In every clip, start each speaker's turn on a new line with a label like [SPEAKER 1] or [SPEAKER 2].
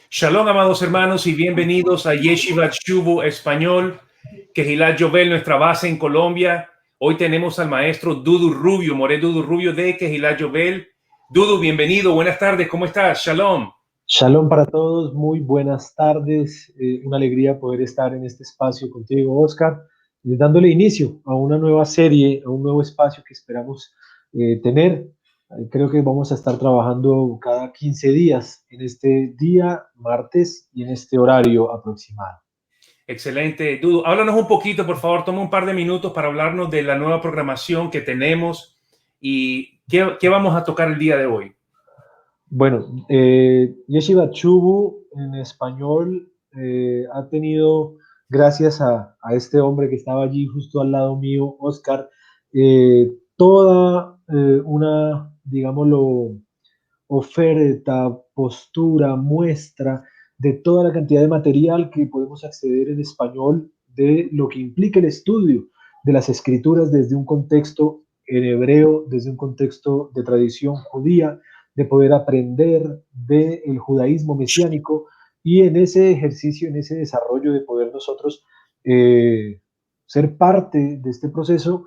[SPEAKER 1] Shalom, amados hermanos, y bienvenidos a Yeshiva Shuvu Español, Kehillat Yovel, nuestra base en Colombia. Hoy tenemos al maestro Dudu Rubio, Moré Dudu Rubio de Kehillat Yovel. Dudu, bienvenido, buenas tardes, ¿cómo estás? Shalom.
[SPEAKER 2] Shalom para todos, muy buenas tardes. Una alegría poder estar en este espacio contigo, Oscar, dándole inicio a una nueva serie, a un nuevo espacio que esperamos tener. Creo que vamos a estar trabajando cada 15 días en este día, martes, y en este horario aproximado.
[SPEAKER 1] Excelente. Dudu, háblanos un poquito, por favor, toma un par de minutos para hablarnos de la nueva programación que tenemos y qué vamos a tocar el día de hoy.
[SPEAKER 2] Bueno, Yeshiva Chubu en español ha tenido, gracias a este hombre que estaba allí justo al lado mío, Oscar, toda una, digámoslo, oferta, postura, muestra de toda la cantidad de material que podemos acceder en español de lo que implica el estudio de las escrituras desde un contexto en hebreo, desde un contexto de tradición judía, de poder aprender del judaísmo mesiánico y en ese ejercicio, en ese desarrollo de poder nosotros ser parte de este proceso,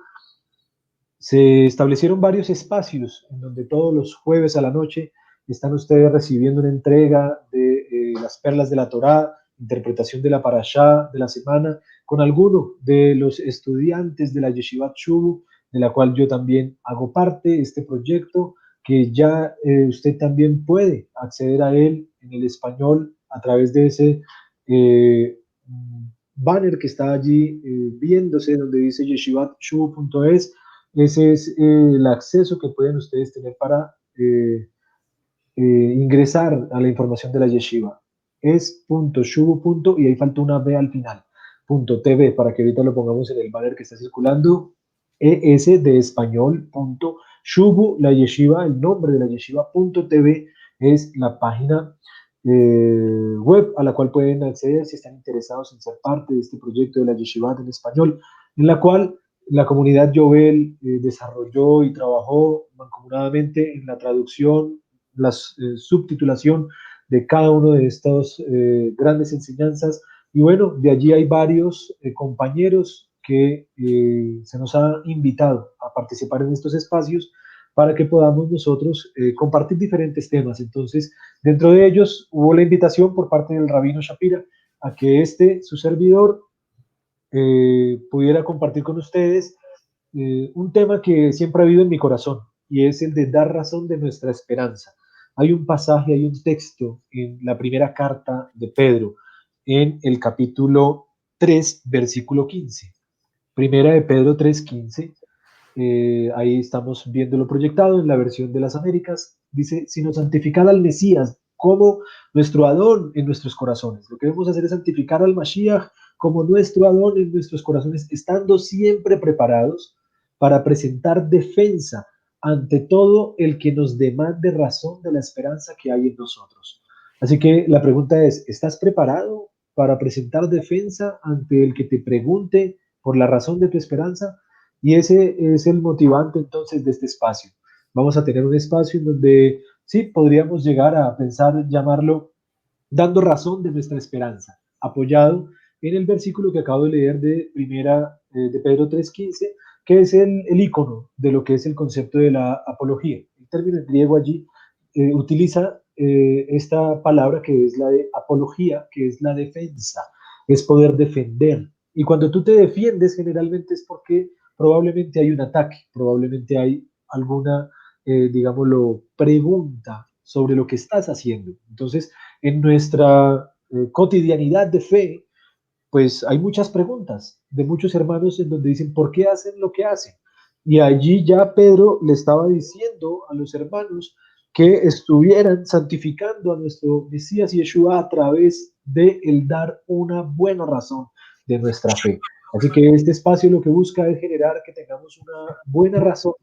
[SPEAKER 2] se establecieron varios espacios en donde todos los jueves a la noche están ustedes recibiendo una entrega de las perlas de la Torá, interpretación de la parashá de la semana, con alguno de los estudiantes de la Yeshivat Shubu, de la cual yo también hago parte, este proyecto, que ya usted también puede acceder a él en el español a través de ese banner que está allí viéndose, donde dice yeshivatshubu.es. Ese es el acceso que pueden ustedes tener para ingresar a la información de la yeshiva. Es .shubu. Y ahí falta una B al final. .tv, para que ahorita lo pongamos en el banner que está circulando. ES de español. Shubu, la yeshiva, el nombre de la yeshiva. .tv es la página web a la cual pueden acceder si están interesados en ser parte de este proyecto de la yeshiva en español, en la cual la comunidad Yovel desarrolló y trabajó mancomunadamente en la traducción, la subtitulación de cada uno de estas grandes enseñanzas. Y bueno, de allí hay varios compañeros que se nos han invitado a participar en estos espacios para que podamos nosotros compartir diferentes temas. Entonces, dentro de ellos hubo la invitación por parte del Rabino Shapira a que su servidor, pudiera compartir con ustedes un tema que siempre ha habido en mi corazón, y es el de dar razón de nuestra esperanza. Hay un pasaje, hay un texto en la primera carta de Pedro, en el capítulo 3, versículo 15. Primera de Pedro 3:15. Ahí estamos viéndolo proyectado en la versión de las Américas. Dice, sino santificad al Mesías como nuestro Adón en nuestros corazones. Lo que debemos hacer es santificar al Mashiach como nuestro Adón en nuestros corazones, estando siempre preparados para presentar defensa ante todo el que nos demande razón de la esperanza que hay en nosotros. Así que la pregunta es, ¿estás preparado para presentar defensa ante el que te pregunte por la razón de tu esperanza? Y ese es el motivante entonces de este espacio. Vamos a tener un espacio en donde sí podríamos llegar a pensar, llamarlo, dando razón de nuestra esperanza, apoyado en el versículo que acabo de leer de primera de Pedro 3:15, que es el icono de lo que es el concepto de la apología. El término en griego allí utiliza esta palabra que es la de apología, que es la defensa, es poder defender. Y cuando tú te defiendes, generalmente es porque probablemente hay un ataque, probablemente hay alguna, digámoslo, pregunta sobre lo que estás haciendo. Entonces, en nuestra cotidianidad de fe, pues hay muchas preguntas de muchos hermanos en donde dicen, ¿por qué hacen lo que hacen? Y allí ya Pedro le estaba diciendo a los hermanos que estuvieran santificando a nuestro Mesías Yeshua a través de el dar una buena razón de nuestra fe. Así que este espacio lo que busca es generar que tengamos una buena razón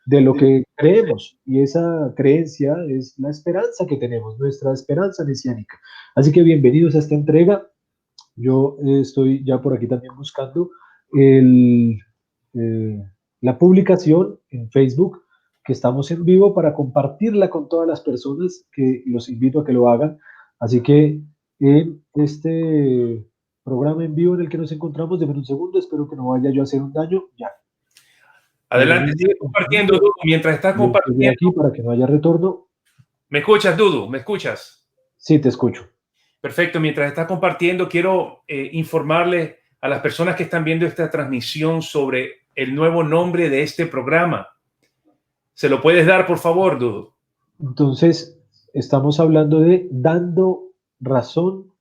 [SPEAKER 2] de lo que creemos, y esa creencia es la esperanza que tenemos, nuestra esperanza mesiánica. Así que bienvenidos a esta entrega. Yo estoy ya por aquí también buscando el, eh, la publicación en Facebook, que estamos en vivo, para compartirla con todas las personas, que los invito a que lo hagan Así que en este programa en vivo en el que nos encontramos, denme un segundo, espero que no vaya yo a hacer un daño. Ya, ahora
[SPEAKER 1] Adelante,
[SPEAKER 2] mismo,
[SPEAKER 1] sigue
[SPEAKER 2] un
[SPEAKER 1] compartiendo,
[SPEAKER 2] segundo,
[SPEAKER 1] Dudu. Mientras estás
[SPEAKER 2] yo estoy
[SPEAKER 1] compartiendo,
[SPEAKER 2] aquí para que no haya retorno.
[SPEAKER 1] ¿me escuchas, Dudu? ¿Me escuchas?
[SPEAKER 2] Sí, te escucho.
[SPEAKER 1] Perfecto. Mientras estás compartiendo, quiero informarle a las personas que están viendo esta transmisión sobre el nuevo nombre de este programa. ¿Se lo puedes dar, por favor, Dudu?
[SPEAKER 2] Entonces, estamos hablando de dando razón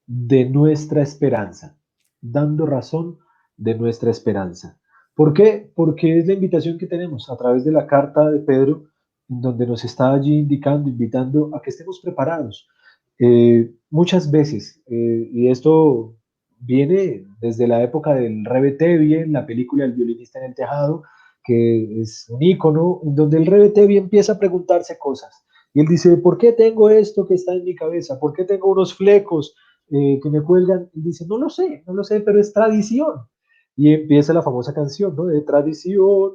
[SPEAKER 2] de nuestra esperanza, dando razón de nuestra esperanza. ¿Por qué? Porque es la invitación que tenemos a través de la carta de Pedro, en donde nos está allí indicando, invitando a que estemos preparados. Muchas veces, y esto viene desde la época del Rebe Tevi, la película El violinista en el tejado, que es un ícono, en donde el Rebe Tevi empieza a preguntarse cosas. Y él dice, ¿por qué tengo esto que está en mi cabeza? ¿Por qué tengo unos flecos que me cuelgan? Y dice, no lo sé, pero es tradición. Y empieza la famosa canción, ¿no? De tradición.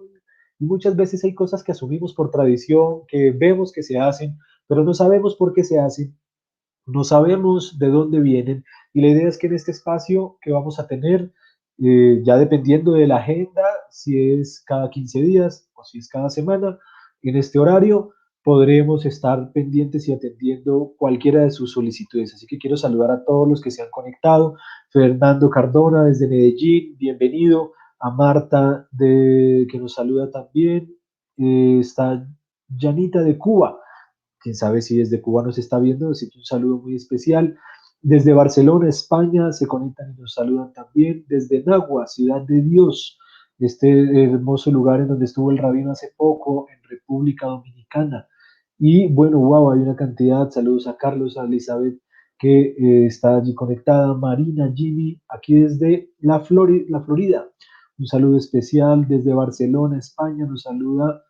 [SPEAKER 2] Y muchas veces hay cosas que asumimos por tradición, que vemos que se hacen, pero no sabemos por qué se hacen, no sabemos de dónde vienen. Y la idea es que en este espacio que vamos a tener, ya dependiendo de la agenda, si es cada 15 días o si es cada semana, en este horario podremos estar pendientes y atendiendo cualquiera de sus solicitudes. Así que quiero saludar a todos los que se han conectado. Fernando Cardona desde Medellín, bienvenido. A Marta que nos saluda también. Está Janita de Cuba, quién sabe si desde Cuba nos está viendo, así que un saludo muy especial. Desde Barcelona, España, se conectan y nos saludan también. Desde Nagua, Ciudad de Dios, este hermoso lugar en donde estuvo el rabino hace poco, en República Dominicana. Y bueno, wow, hay una cantidad. Saludos a Carlos, a Elizabeth, que está allí conectada. Marina, Jimmy, aquí desde la Florida. Un saludo especial desde Barcelona, España. Nos saluda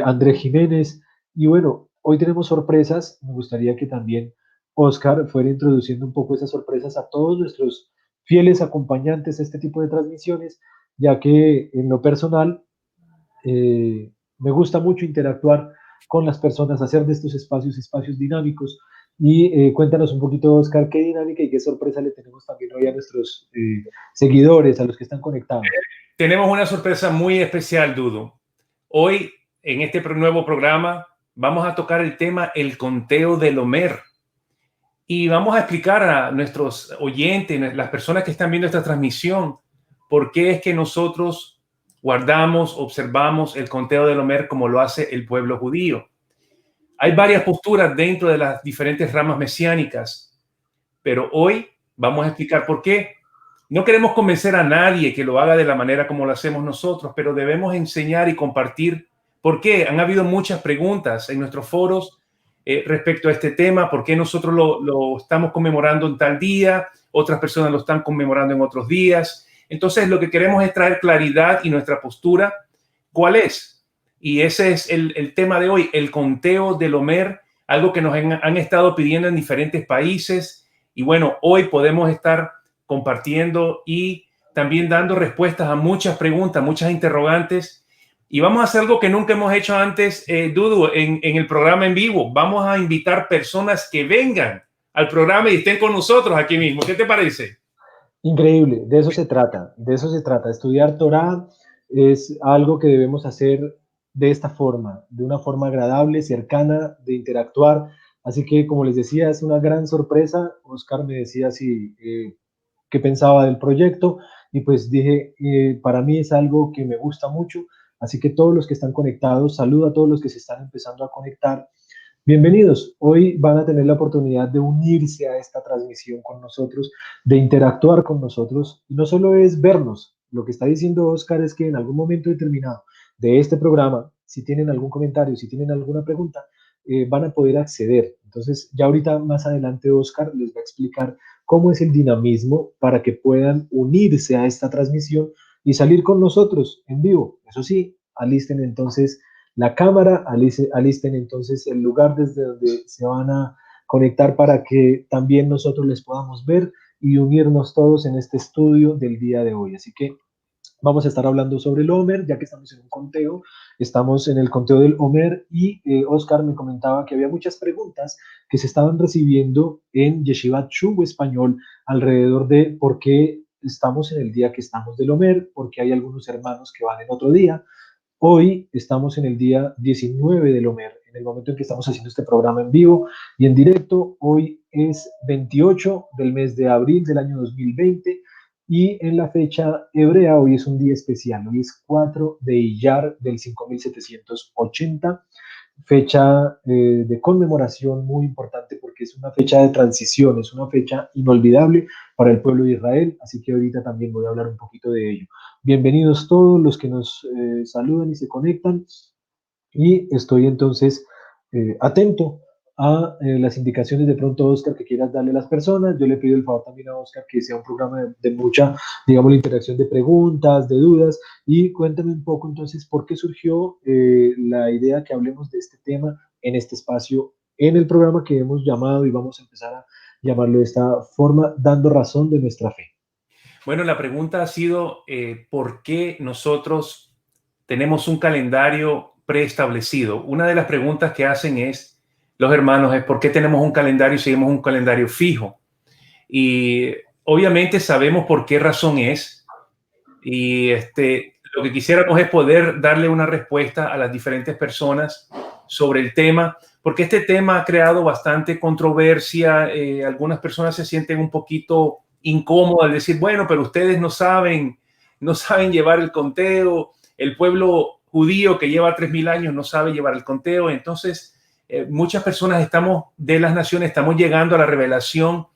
[SPEAKER 2] André Jiménez. Y bueno, hoy tenemos sorpresas. Me gustaría que también Oscar fuera introduciendo un poco esas sorpresas a todos nuestros fieles acompañantes a este tipo de transmisiones, ya que en lo personal me gusta mucho interactuar con las personas, hacer de estos espacios espacios dinámicos. Y cuéntanos un poquito, Oscar, qué dinámica y qué sorpresa le tenemos también hoy a nuestros seguidores, a los que están conectados.
[SPEAKER 1] Tenemos una sorpresa muy especial, Dudu. Hoy, en este nuevo programa, vamos a tocar el tema el conteo del Homer. Y vamos a explicar a nuestros oyentes, las personas que están viendo esta transmisión, por qué es que nosotros guardamos, observamos el conteo del Homer como lo hace el pueblo judío. Hay varias posturas dentro de las diferentes ramas mesiánicas, pero hoy vamos a explicar por qué. No queremos convencer a nadie que lo haga de la manera como lo hacemos nosotros, pero debemos enseñar y compartir por qué. Han habido muchas preguntas en nuestros foros respecto a este tema, por qué nosotros lo estamos conmemorando en tal día, otras personas lo están conmemorando en otros días. Entonces, lo que queremos es traer claridad y nuestra postura, ¿cuál es? Y ese es el tema de hoy, el conteo del Homer, algo que nos han estado pidiendo en diferentes países. Y bueno, hoy podemos estar compartiendo y también dando respuestas a muchas preguntas, muchas interrogantes. Y vamos a hacer algo que nunca hemos hecho antes, Dudu, en el programa en vivo. Vamos a invitar personas que vengan al programa y estén con nosotros aquí mismo. ¿Qué te parece?
[SPEAKER 2] Increíble, de eso se trata, de eso se trata. Estudiar Torah es algo que debemos hacer de esta forma, de una forma agradable, cercana, de interactuar. Así que, como les decía, es una gran sorpresa. Oscar me decía si qué pensaba del proyecto y pues dije, para mí es algo que me gusta mucho. Así que todos los que están conectados, saludo a todos los que se están empezando a conectar. Bienvenidos. Hoy van a tener la oportunidad de unirse a esta transmisión con nosotros, de interactuar con nosotros. Y no solo es vernos, lo que está diciendo Oscar es que en algún momento determinado de este programa, si tienen algún comentario, si tienen alguna pregunta, van a poder acceder. Entonces, ya ahorita más adelante Oscar les va a explicar cómo es el dinamismo para que puedan unirse a esta transmisión y salir con nosotros en vivo. Eso sí, alisten entonces la cámara, alisten entonces el lugar desde donde se van a conectar para que también nosotros les podamos ver y unirnos todos en este estudio del día de hoy. Así que Vamos a estar hablando sobre el Homer, ya que estamos en un conteo, estamos en el conteo del Homer y Oscar me comentaba que había muchas preguntas que se estaban recibiendo en Yeshivat Shuv Español alrededor de por qué estamos en el día que estamos del Homer, porque hay algunos hermanos que van en otro día. Hoy estamos en el día 19 del Homer, en el momento en que estamos haciendo este programa en vivo y en directo. Hoy es 28 del mes de abril del año 2020 y en la fecha hebrea hoy es un día especial. Hoy es 4 de Iyar del 5780, fecha de conmemoración muy importante porque es una fecha de transición, es una fecha inolvidable para el pueblo de Israel, así que ahorita también voy a hablar un poquito de ello. Bienvenidos todos los que nos saludan y se conectan y estoy entonces atento a las indicaciones de pronto, Oscar, que quieras darle a las personas. Yo le pido el favor también a Oscar que sea un programa de mucha, digamos, la interacción de preguntas, de dudas, y cuéntame un poco entonces por qué surgió la idea que hablemos de este tema en este espacio, en el programa que hemos llamado y vamos a empezar a llamarlo de esta forma, dando razón de nuestra fe.
[SPEAKER 1] Bueno, la pregunta ha sido ¿por qué nosotros tenemos un calendario preestablecido? Una de las preguntas que hacen los hermanos es ¿por qué tenemos un calendario y seguimos un calendario fijo? Y obviamente sabemos por qué razón es. Y lo que quisiéramos es poder darle una respuesta a las diferentes personas sobre el tema, porque este tema ha creado bastante controversia. Algunas personas se sienten un poquito incómodas al decir, bueno, pero ustedes no saben llevar el conteo. El pueblo judío que lleva 3000 años no sabe llevar el conteo. Entonces, muchas personas de las naciones estamos llegando a la revelación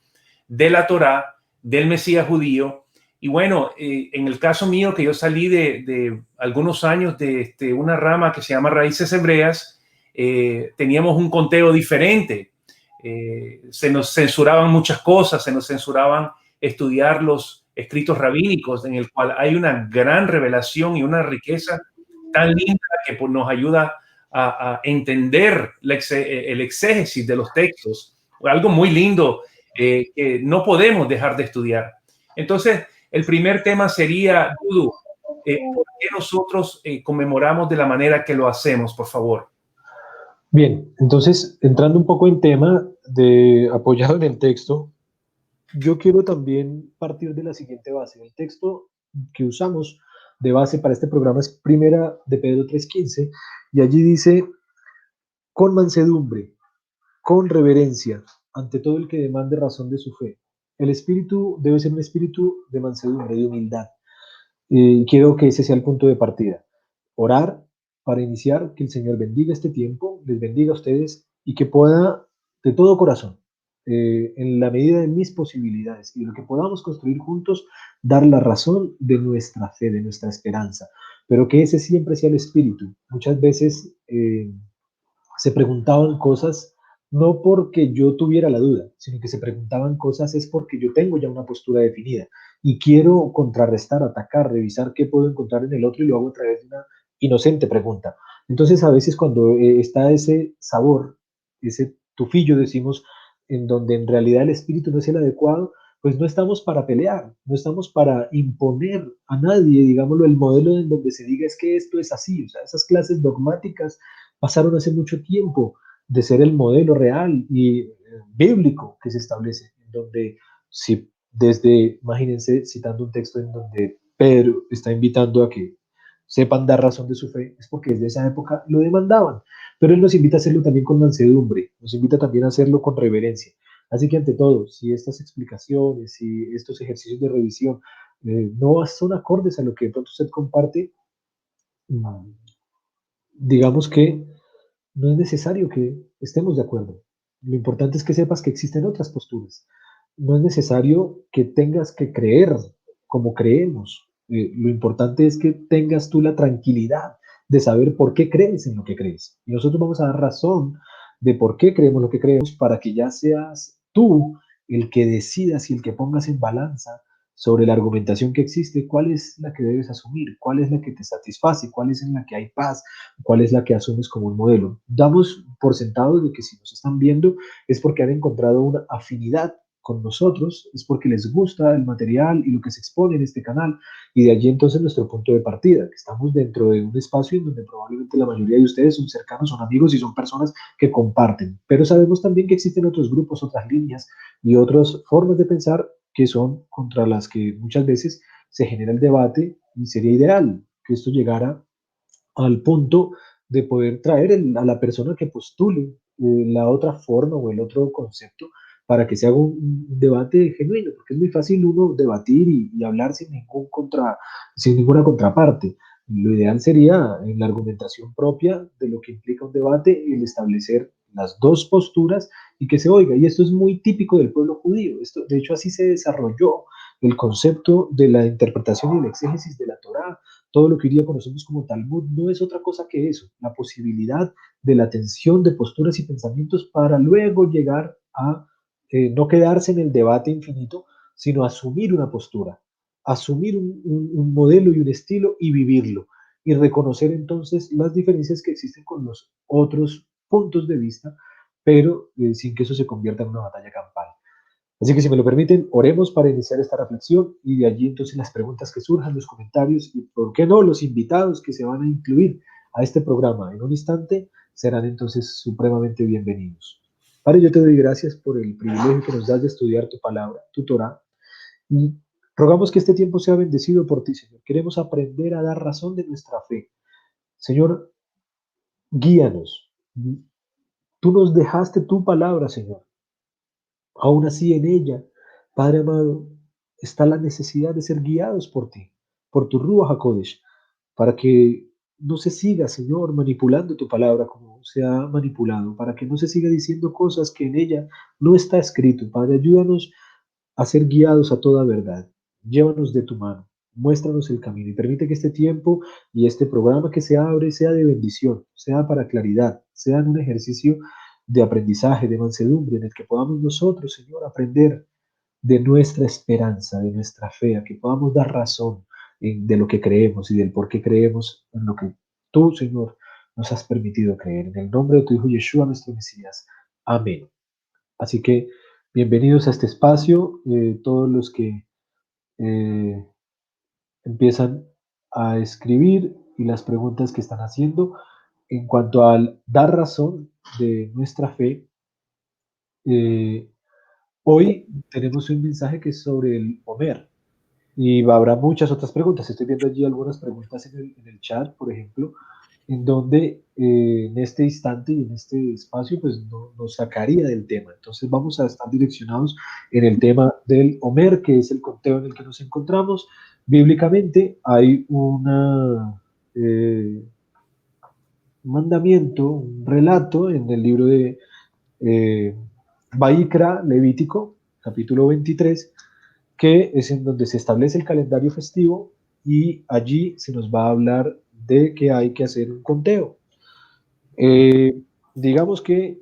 [SPEAKER 1] de la Torá, del Mesías judío. Y bueno, en el caso mío, que yo salí de algunos años de una rama que se llama Raíces Hebreas, teníamos un conteo diferente. Se nos censuraban muchas cosas, se nos censuraban estudiar los escritos rabínicos, en el cual hay una gran revelación y una riqueza tan linda que pues, nos ayuda a entender el exégesis de los textos. Algo muy lindo que no podemos dejar de estudiar. Entonces, el primer tema sería, Dudu, ¿por qué nosotros conmemoramos de la manera que lo hacemos, por favor?
[SPEAKER 2] Bien, entonces, entrando un poco en tema de apoyado en el texto, yo quiero también partir de la siguiente base. El texto que usamos de base para este programa es Primera de Pedro 3:15 y allí dice, con mansedumbre, con reverencia, ante todo el que demande razón de su fe. El espíritu debe ser un espíritu de mansedumbre, de humildad. Quiero que ese sea el punto de partida. Orar para iniciar, que el Señor bendiga este tiempo, les bendiga a ustedes y que pueda de todo corazón, en la medida de mis posibilidades y de lo que podamos construir juntos, dar la razón de nuestra fe, de nuestra esperanza, pero que ese siempre sea el espíritu. Muchas veces se preguntaban cosas no porque yo tuviera la duda, sino que se preguntaban cosas es porque yo tengo ya una postura definida y quiero contrarrestar, atacar, revisar qué puedo encontrar en el otro y lo hago a través de una inocente pregunta. Entonces, a veces cuando está ese sabor, ese tufillo, decimos, en donde en realidad el espíritu no es el adecuado, pues no estamos para pelear, no estamos para imponer a nadie, digámoslo, el modelo en donde se diga es que esto es así, o sea, esas clases dogmáticas pasaron hace mucho tiempo de ser el modelo real y bíblico que se establece, en donde si desde, imagínense, citando un texto en donde Pedro está invitando a que sepan dar razón de su fe, es porque desde esa época lo demandaban, pero él nos invita a hacerlo también con mansedumbre, nos invita también a hacerlo con reverencia. Así que ante todo, si estas explicaciones, si estos ejercicios de revisión no son acordes a lo que de pronto usted comparte, digamos que no es necesario que estemos de acuerdo. Lo importante es que sepas que existen otras posturas. No es necesario que tengas que creer como creemos. Lo importante es que tengas tú la tranquilidad de saber por qué crees en lo que crees. Y nosotros vamos a dar razón de por qué creemos lo que creemos para que ya seas tú el que decidas y el que pongas en balanza sobre la argumentación que existe, cuál es la que debes asumir, cuál es la que te satisface, cuál es en la que hay paz, cuál es la que asumes como un modelo. Damos por sentado de que si nos están viendo es porque han encontrado una afinidad con nosotros es porque les gusta el material y lo que se expone en este canal, y de allí entonces nuestro punto de partida, que estamos dentro de un espacio en donde probablemente la mayoría de ustedes son cercanos, son amigos y son personas que comparten, pero sabemos también que existen otros grupos, otras líneas y otras formas de pensar que son contra las que muchas veces se genera el debate, y sería ideal que esto llegara al punto de poder traer a la persona que postule la otra forma o el otro concepto para que se haga un debate genuino, porque es muy fácil uno debatir y hablar sin ninguna contraparte. Lo ideal sería en la argumentación propia de lo que implica un debate, el establecer las dos posturas y que se oiga. Y esto es muy típico del pueblo judío. Esto, de hecho, así se desarrolló el concepto de la interpretación y el exégesis de la Torá. Todo lo que hoy día conocemos como Talmud no es otra cosa que eso, la posibilidad de la tensión de posturas y pensamientos para luego llegar a no quedarse en el debate infinito, sino asumir una postura, asumir un modelo y un estilo y vivirlo, y reconocer entonces las diferencias que existen con los otros puntos de vista, pero sin que eso se convierta en una batalla campal. Así que si me lo permiten, oremos para iniciar esta reflexión, y de allí entonces las preguntas que surjan, los comentarios y, por qué no, los invitados que se van a incluir a este programa en un instante serán entonces supremamente bienvenidos. Padre, yo te doy gracias por el privilegio que nos das de estudiar tu palabra, tu Torah, y rogamos que este tiempo sea bendecido por ti, Señor. Queremos aprender a dar razón de nuestra fe. Señor, guíanos. Tú nos dejaste tu palabra, Señor. Aún así, en ella, Padre amado, está la necesidad de ser guiados por ti, por tu Ruach HaKodesh, para que no se siga, Señor, manipulando tu palabra como se ha manipulado, para que no se siga diciendo cosas que en ella no está escrito. Padre, ayúdanos a ser guiados a toda verdad. Llévanos de tu mano, muéstranos el camino y permite que este tiempo y este programa que se abre sea de bendición, sea para claridad, sea un ejercicio de aprendizaje, de mansedumbre, en el que podamos nosotros, Señor, aprender de nuestra esperanza, de nuestra fe, a que podamos dar razón de lo que creemos y del por qué creemos en lo que tú, Señor, nos has permitido creer. En el nombre de tu Hijo Yeshua, nuestro Mesías. Amén. Así que bienvenidos a este espacio, todos los que eh, empiezan a escribir y las preguntas que están haciendo en cuanto al dar razón de nuestra fe. eh, Hoy tenemos un mensaje que es sobre el Homer, y habrá muchas otras preguntas. Estoy viendo allí algunas preguntas en el chat, por ejemplo, en donde en este instante y en este espacio pues no nos sacaría del tema. Entonces vamos a estar direccionados en el tema del Homer, que es el conteo en el que nos encontramos. Bíblicamente hay un mandamiento, un relato en el libro de eh, Baikra, Levítico, capítulo 23, que es en donde se establece el calendario festivo, y allí se nos va a hablar de que hay que hacer un conteo. Digamos que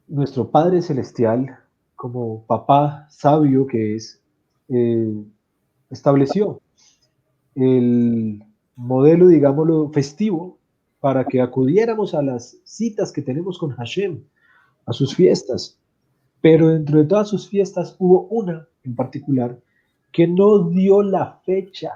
[SPEAKER 2] nuestro Padre Celestial, como papá sabio que es, eh, estableció el modelo, digámoslo, festivo para que acudiéramos a las citas que tenemos con Hashem, a sus fiestas. Pero dentro de todas sus fiestas hubo una en particular que no dio la fecha,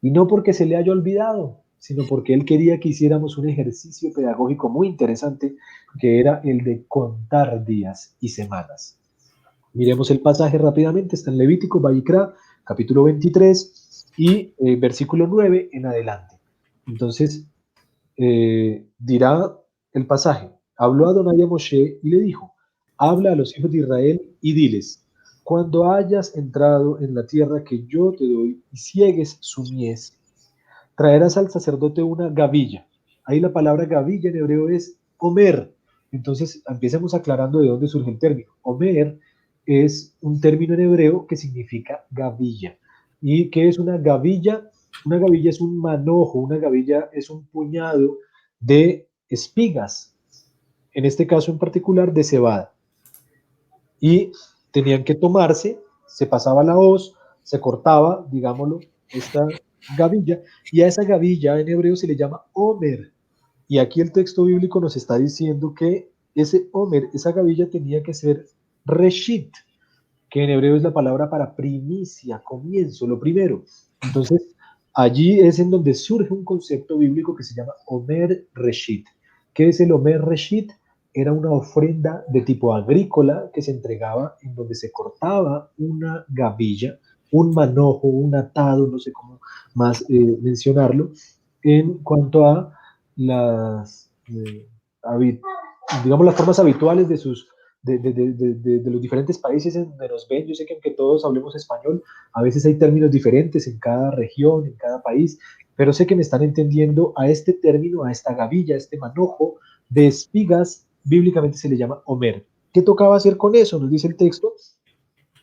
[SPEAKER 2] y no porque se le haya olvidado, sino porque él quería que hiciéramos un ejercicio pedagógico muy interesante, que era el de contar días y semanas. Miremos el pasaje rápidamente, está en Levítico, Vayikra, capítulo 23 y versículo 9 en adelante. Entonces, dirá el pasaje: habló Adonai a Moshe y le dijo, habla a los hijos de Israel y diles, cuando hayas entrado en la tierra que yo te doy y ciegues su mies, traerás al sacerdote una gavilla. Ahí la palabra gavilla en hebreo es Omer. Entonces, empecemos aclarando de dónde surge el término. Omer es un término en hebreo que significa gavilla. ¿Y qué es una gavilla? Una gavilla es un manojo, una gavilla es un puñado de espigas, en este caso en particular de cebada. Y tenían que tomarse, se pasaba la hoz, se cortaba, digámoslo, esta gavilla, y a esa gavilla en hebreo se le llama Omer. Y aquí el texto bíblico nos está diciendo que ese Omer, esa gavilla tenía que ser Reshit. que en hebreo es la palabra para primicia, comienzo, lo primero. Entonces, allí es en donde surge un concepto bíblico que se llama Omer Reshit. ¿Qué es el Omer Reshit? Era una ofrenda de tipo agrícola que se entregaba en donde se cortaba una gavilla, un manojo, un atado, no sé cómo más mencionarlo, en cuanto a las, digamos, las formas habituales de sus de los diferentes países en donde nos ven. Yo sé que aunque todos hablemos español, a veces hay términos diferentes en cada región, en cada país, pero sé que me están entendiendo a este término, a esta gavilla, a este manojo de espigas, bíblicamente se le llama Omer. ¿Qué tocaba hacer con eso? Nos dice el texto.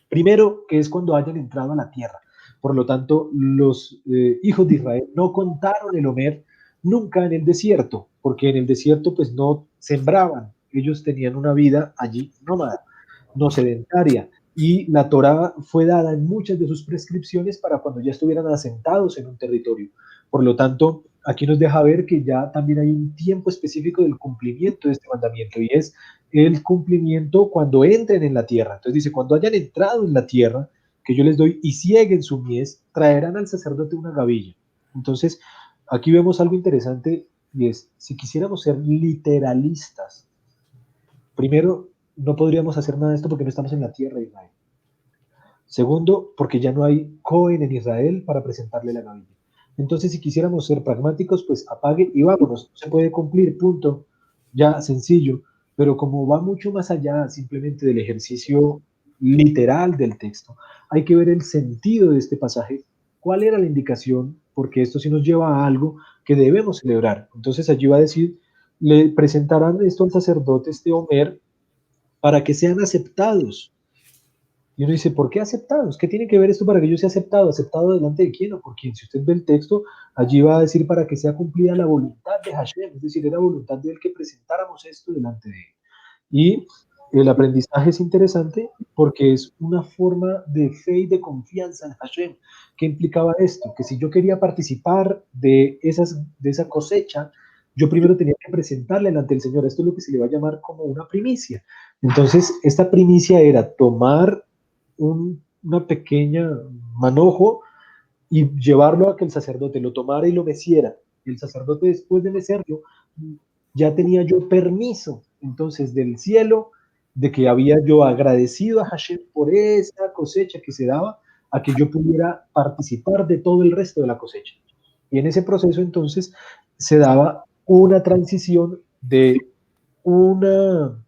[SPEAKER 2] Primero, que es cuando hayan entrado a la tierra. Por lo tanto, los hijos de Israel no contaron el Omer nunca en el desierto, porque en el desierto pues no sembraban, ellos tenían una vida allí nómada, no sedentaria, y la Torá fue dada en muchas de sus prescripciones para cuando ya estuvieran asentados en un territorio. Por lo tanto, aquí nos deja ver que ya también hay un tiempo específico del cumplimiento de este mandamiento, y es el cumplimiento cuando entren en la tierra. Entonces dice, cuando hayan entrado en la tierra, que yo les doy y cieguen su mies, traerán al sacerdote una gavilla. Entonces, aquí vemos algo interesante, y es, si quisiéramos ser literalistas, primero, no podríamos hacer nada de esto porque no estamos en la tierra de Israel. Segundo, porque ya no hay Cohen en Israel para presentarle la gavilla. Entonces, si quisiéramos ser pragmáticos, pues apague y vámonos. No se puede cumplir, punto. Ya, sencillo. Pero como va mucho más allá simplemente del ejercicio literal del texto, hay que ver el sentido de este pasaje. ¿Cuál era la indicación? Porque esto sí nos lleva a algo que debemos celebrar. Entonces, allí va a decir, le presentarán esto al sacerdote, este Omer, para que sean aceptados. Y uno dice, ¿por qué aceptados? ¿Qué tiene que ver esto para que yo sea aceptado? ¿Aceptado delante de quién o por quién? Si usted ve el texto, allí va a decir para que sea cumplida la voluntad de Hashem, es decir, era voluntad de él que presentáramos esto delante de él. Y el aprendizaje es interesante porque es una forma de fe y de confianza en Hashem. ¿Qué implicaba esto? Que si yo quería participar de esa cosecha, yo primero tenía que presentarle delante del Señor. Esto es lo que se le va a llamar como una primicia. Entonces, esta primicia era tomar una pequeña manojo y llevarlo a que el sacerdote lo tomara y lo meciera. El sacerdote, después de mecerlo, ya tenía yo permiso entonces del cielo, de que había yo agradecido a Hashem por esa cosecha que se daba, a que yo pudiera participar de todo el resto de la cosecha. Y en ese proceso entonces se daba una transición de una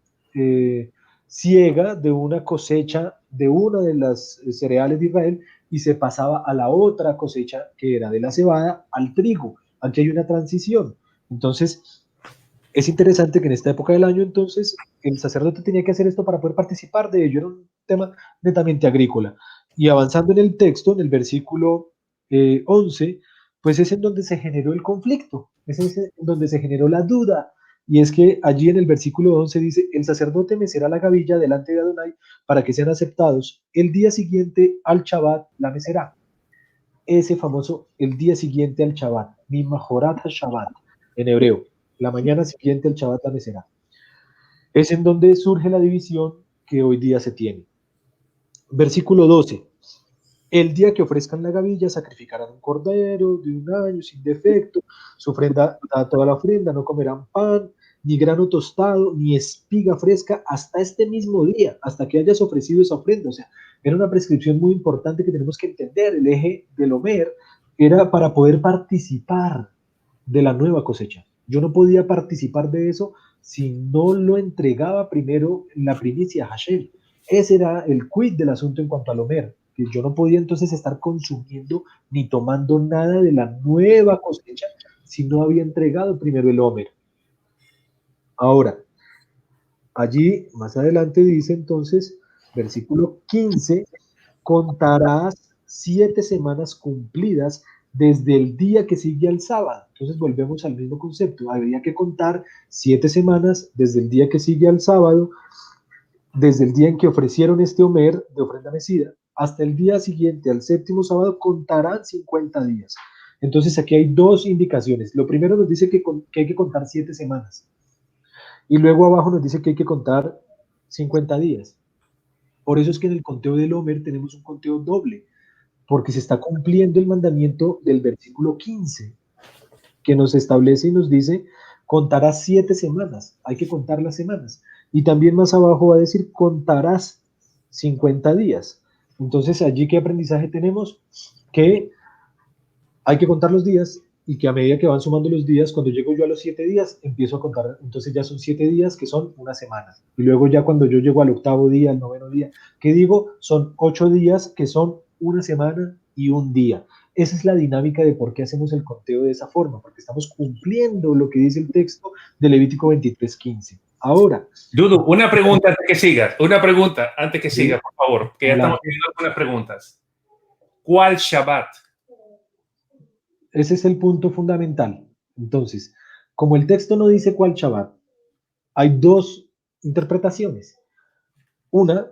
[SPEAKER 2] siega, de una cosecha de una de las cereales de Israel, y se pasaba a la otra cosecha que era de la cebada al trigo. Aquí hay una transición. Entonces, es interesante que en esta época del año, entonces, el sacerdote tenía que hacer esto para poder participar de ello. Era un tema netamente agrícola. Y avanzando en el texto, en el versículo 11, pues es en donde se generó el conflicto, es en donde se generó la duda. Y es que allí en el versículo 11 dice, el sacerdote mecerá la gavilla delante de Adonai para que sean aceptados. El día siguiente al Shabbat la mecerá. Ese famoso, el día siguiente al Shabbat, mi majorat Shabbat, en hebreo, la mañana siguiente al Shabbat la mecerá. Es en donde surge la división que hoy día se tiene. Versículo 12. El día que ofrezcan la gavilla, sacrificarán un cordero de un año sin defecto, su ofrenda, toda la ofrenda, no comerán pan, ni grano tostado, ni espiga fresca, hasta este mismo día, hasta que hayas ofrecido esa ofrenda. O sea, era una prescripción muy importante que tenemos que entender. El eje del Omer era para poder participar de la nueva cosecha. Yo no podía participar de eso si no lo entregaba primero en la primicia a Hashem. Ese era el quid del asunto en cuanto al Omer, que yo no podía entonces estar consumiendo ni tomando nada de la nueva cosecha si no había entregado primero el Omer. Ahora, allí más adelante dice entonces, versículo 15, contarás 7 semanas cumplidas desde el día que sigue al sábado. Entonces volvemos al mismo concepto. Habría que contar 7 semanas desde el día que sigue al sábado, desde el día en que ofrecieron este Omer de ofrenda mecida, hasta el día siguiente, al séptimo sábado, contarán 50 días. Entonces aquí hay dos indicaciones. Lo primero nos dice que hay que contar 7 semanas. Y luego abajo nos dice que hay que contar 50 días. Por eso es que en el conteo del Omer tenemos un conteo doble, porque se está cumpliendo el mandamiento del versículo 15, que nos establece y nos dice, contarás 7 semanas, hay que contar las semanas. Y también más abajo va a decir, contarás 50 días. Entonces, allí, ¿qué aprendizaje tenemos? Que hay que contar los días y que a medida que van sumando los días, cuando llego yo a los 7 días, empiezo a contar, entonces ya son 7 días que son una semana. Y luego ya cuando yo llego al octavo día, al noveno día, ¿qué digo? Son 8 días que son una semana y un día. Esa es la dinámica de por qué hacemos el conteo de esa forma, porque estamos cumpliendo lo que dice el texto de Levítico 23:15. Ahora,
[SPEAKER 1] Dudu, una pregunta antes que sigas. Una pregunta antes que
[SPEAKER 2] ¿sí?
[SPEAKER 1] sigas, por favor, que ya estamos
[SPEAKER 2] Adelante.
[SPEAKER 1] viendo algunas preguntas. ¿Cuál Shabbat?
[SPEAKER 2] Ese es el punto fundamental. Entonces, como el texto no dice cuál Shabbat, hay dos interpretaciones. Una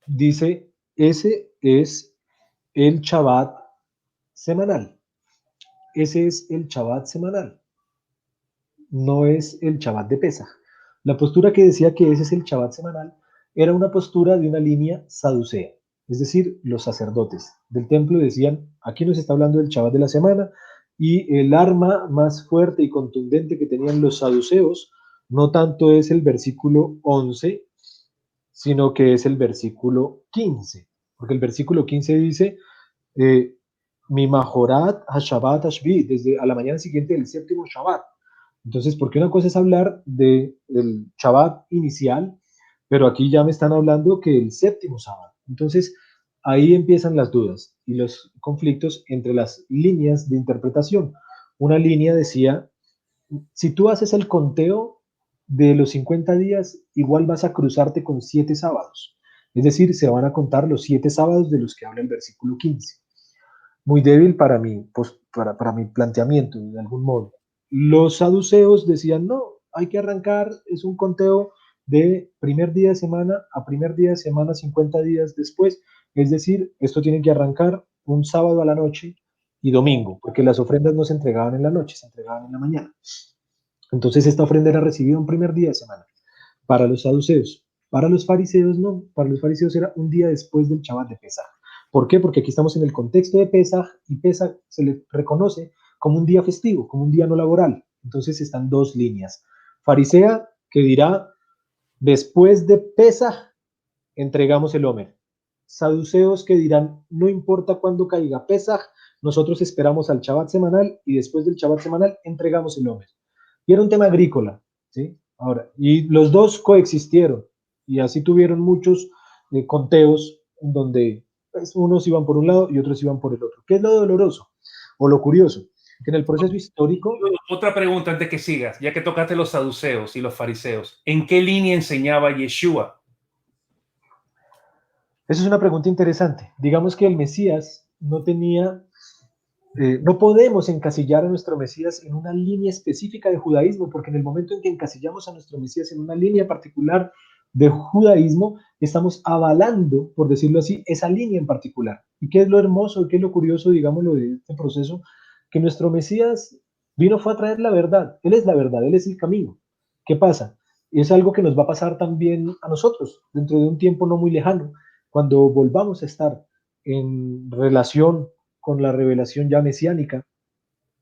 [SPEAKER 2] dice, ese es el Shabbat semanal. Ese es el Shabbat semanal, no es el Shabbat de Pesaj. La postura que decía que ese es el Shabbat semanal era una postura de una línea saducea, es decir, los sacerdotes del templo decían, aquí nos está hablando del Shabbat de la semana, y el arma más fuerte y contundente que tenían los saduceos no tanto es el versículo 11, sino que es el versículo 15, porque el versículo 15 dice, eh, mi majorat ha-shabbat hashvi, desde a la mañana siguiente del séptimo Shabbat. Entonces, porque una cosa es hablar del Shabbat inicial, pero aquí ya me están hablando que el séptimo Shabbat. Entonces, ahí empiezan las dudas y los conflictos entre las líneas de interpretación. Una línea decía, si tú haces el conteo de los 50 días, igual vas a cruzarte con 7 sábados. Es decir, se van a contar los 7 sábados de los que habla el versículo 15. Muy débil para mí, pues, para mi planteamiento, de algún modo. Los saduceos decían, no, hay que arrancar, es un conteo de primer día de semana a primer día de semana, 50 días después. Es decir, esto tiene que arrancar un sábado a la noche y domingo, porque las ofrendas no se entregaban en la noche, se entregaban en la mañana. Entonces esta ofrenda era recibida un primer día de semana para los saduceos. Para los fariseos no, para los fariseos era un día después del Shabbat de Pesaj. ¿Por qué? Porque aquí estamos en el contexto de Pesaj y Pesaj se le reconoce como un día festivo, como un día no laboral. Entonces están dos líneas. Farisea que dirá, después de Pesaj entregamos el Omer. Saduceos que dirán, no importa cuándo caiga Pesaj, nosotros esperamos al Shabbat semanal y después del Shabbat semanal entregamos el Omer. Y era un tema agrícola, ¿sí? Ahora, y los dos coexistieron y así tuvieron muchos conteos en donde pues, unos iban por un lado y otros iban por el otro. ¿Qué es lo doloroso o lo curioso? Que en el proceso histórico,
[SPEAKER 1] Otra pregunta antes que sigas, ya que tocaste los saduceos y los fariseos. ¿En qué línea enseñaba Yeshua?
[SPEAKER 2] eso es una pregunta interesante. Digamos que el Mesías no tenía no podemos encasillar a nuestro Mesías en una línea específica de judaísmo, porque en el momento en que encasillamos a nuestro Mesías en una línea particular de judaísmo, estamos avalando, por decirlo así, esa línea en particular. ¿Y qué es lo hermoso, qué es lo curioso, digámoslo, de este proceso? Que nuestro Mesías vino fue a traer la verdad. Él es la verdad, Él es el camino. ¿Qué pasa? Es algo que nos va a pasar también a nosotros dentro de un tiempo no muy lejano, cuando volvamos a estar en relación con la revelación ya mesiánica,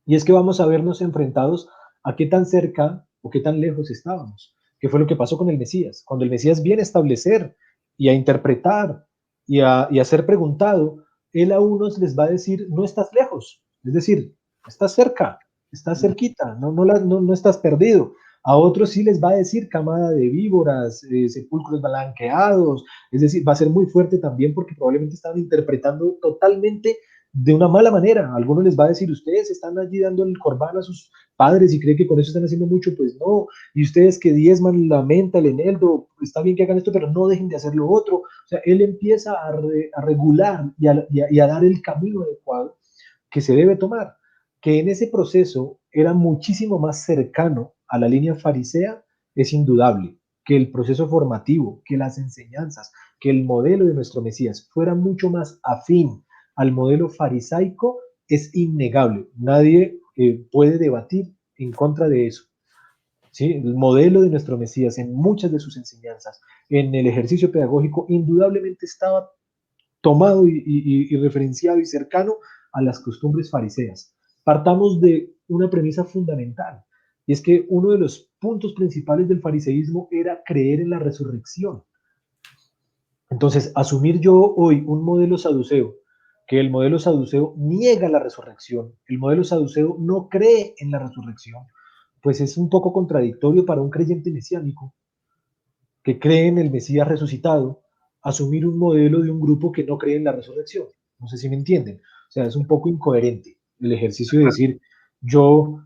[SPEAKER 2] y es que vamos a vernos enfrentados a qué tan cerca o qué tan lejos estábamos, que fue lo que pasó con el Mesías. Cuando el Mesías viene a establecer y a interpretar y a ser preguntado, él a unos les va a decir, no estás lejos, es decir, estás cerca, estás cerquita, no estás perdido. A otros sí les va a decir camada de víboras, sepulcros blanqueados, es decir, va a ser muy fuerte también porque probablemente estaban interpretando totalmente de una mala manera. A algunos les va a decir, ustedes están allí dando el corbán a sus padres y creen que con eso están haciendo mucho, pues no. Y ustedes que diezman la menta, el eneldo, está bien que hagan esto, pero no dejen de hacer lo otro. O sea, él empieza a regular y a dar el camino adecuado que se debe tomar, que en ese proceso era muchísimo más cercano a la línea farisea, es indudable, que el proceso formativo, que las enseñanzas, que el modelo de nuestro Mesías fuera mucho más afín al modelo farisaico es innegable. Nadie puede debatir en contra de eso. ¿sí? El modelo de nuestro Mesías en muchas de sus enseñanzas, en el ejercicio pedagógico, indudablemente estaba tomado y referenciado y cercano a las costumbres fariseas. Partamos de una premisa fundamental, y es que uno de los puntos principales del fariseísmo era creer en la resurrección. Entonces, asumir yo hoy un modelo saduceo, que el modelo saduceo niega la resurrección, el modelo saduceo no cree en la resurrección, pues es un poco contradictorio para un creyente mesiánico que cree en el Mesías resucitado, asumir un modelo de un grupo que no cree en la resurrección. No sé si me entienden. O sea, es un poco incoherente el ejercicio de decir, yo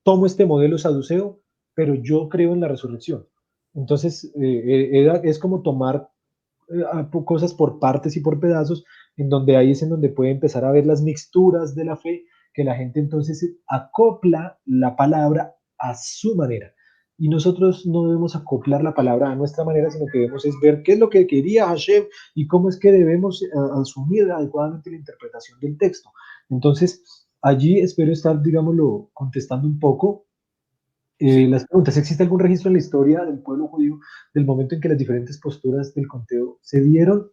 [SPEAKER 2] tomo este modelo saduceo, pero yo creo en la resurrección. Entonces, es como tomar cosas por partes y por pedazos, en donde ahí es en donde puede empezar a ver las mixturas de la fe, que la gente entonces acopla la palabra a su manera. Y nosotros no debemos acoplar la palabra a nuestra manera, sino que debemos es ver qué es lo que quería Hashem y cómo es que debemos asumir adecuadamente la interpretación del texto. Entonces, allí espero estar, digámoslo, contestando un poco
[SPEAKER 1] Sí.
[SPEAKER 2] las preguntas. ¿Existe algún registro en la historia del pueblo judío del momento en que las diferentes posturas del conteo se dieron?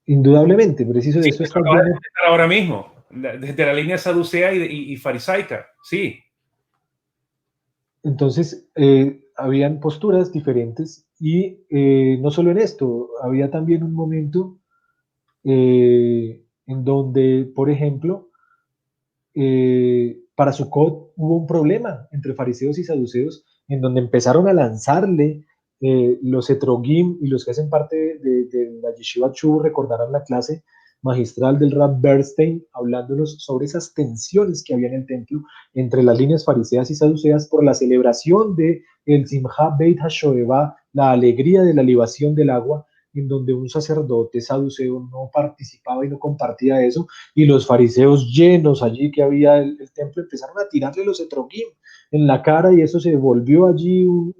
[SPEAKER 2] Indudablemente, preciso de
[SPEAKER 1] Sí,
[SPEAKER 2] eso
[SPEAKER 1] eso
[SPEAKER 2] está
[SPEAKER 1] acaba de
[SPEAKER 2] lleno.
[SPEAKER 1] contestar ahora mismo, desde la línea saducea y farisaica. Sí,
[SPEAKER 2] Entonces, habían posturas diferentes y no solo en esto, había también un momento en donde, por ejemplo, para Sukkot hubo un problema entre fariseos y saduceos en donde empezaron a lanzarle los etrogim y los que hacen parte de la Yeshiva Chu recordarán la clase magistral del Rab Bernstein hablándonos sobre esas tensiones que había en el templo entre las líneas fariseas y saduceas por la celebración de el Simcha Beit HaShoevah, la alegría de la libación del agua, en donde un sacerdote saduceo no participaba y no compartía eso, y los fariseos llenos allí que había el templo empezaron a tirarle los etroquim en la cara y eso se volvió allí un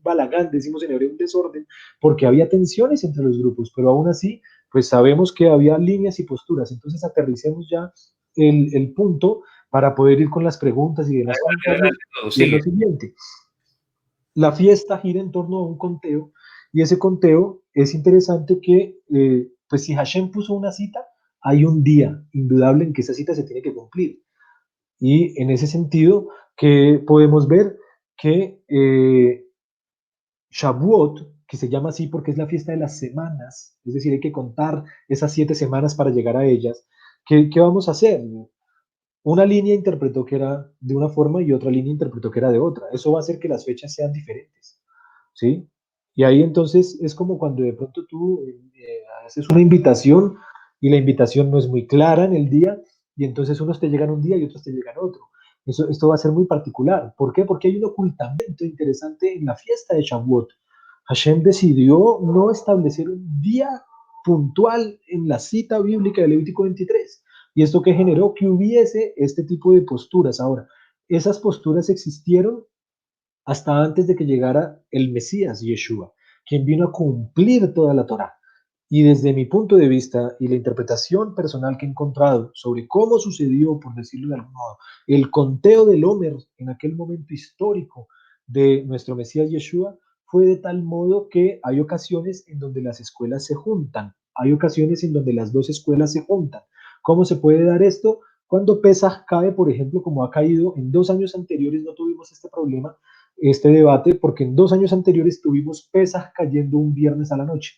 [SPEAKER 2] balagán, decimos en hebreo, un desorden, porque había tensiones entre los grupos, pero aún así, pues sabemos que había líneas y posturas, entonces aterricemos ya el punto para poder ir con las preguntas y demás
[SPEAKER 1] adelante,
[SPEAKER 2] comentarios,
[SPEAKER 1] adelante, todo
[SPEAKER 2] y es lo
[SPEAKER 1] sigue.
[SPEAKER 2] siguiente, la fiesta gira en torno a un conteo, y ese conteo es interesante que, pues si Hashem puso una cita, hay un día indudable en que esa cita se tiene que cumplir. Y en ese sentido, que podemos ver que Shavuot, que se llama así porque es la fiesta de las semanas, es decir, hay que contar esas 7 semanas para llegar a ellas. ¿Qué vamos a hacer? Una línea interpretó que era de una forma y otra línea interpretó que era de otra. Eso va a hacer que las fechas sean diferentes. ¿Sí? Y ahí entonces es como cuando de pronto tú haces una invitación y la invitación no es muy clara en el día y entonces unos te llegan un día y otros te llegan otro. Esto va a ser muy particular. ¿Por qué? Porque hay un ocultamiento interesante en la fiesta de Shavuot. Hashem decidió no establecer un día puntual en la cita bíblica de Levítico 23. ¿Y esto que generó? Que hubiese este tipo de posturas. Ahora, esas posturas existieron hasta antes de que llegara el Mesías Yeshua, quien vino a cumplir toda la Torá. Y desde mi punto de vista y la interpretación personal que he encontrado sobre cómo sucedió, por decirlo de algún modo, el conteo del Homer en aquel momento histórico de nuestro Mesías Yeshua, fue de tal modo que hay ocasiones en donde las escuelas se juntan, hay ocasiones en donde las dos escuelas se juntan. ¿Cómo se puede dar esto? Cuando Pesach cae, por ejemplo, como ha caído en 2 años anteriores, no tuvimos este problema, este debate, porque en 2 años anteriores tuvimos Pesaj cayendo un viernes a la noche.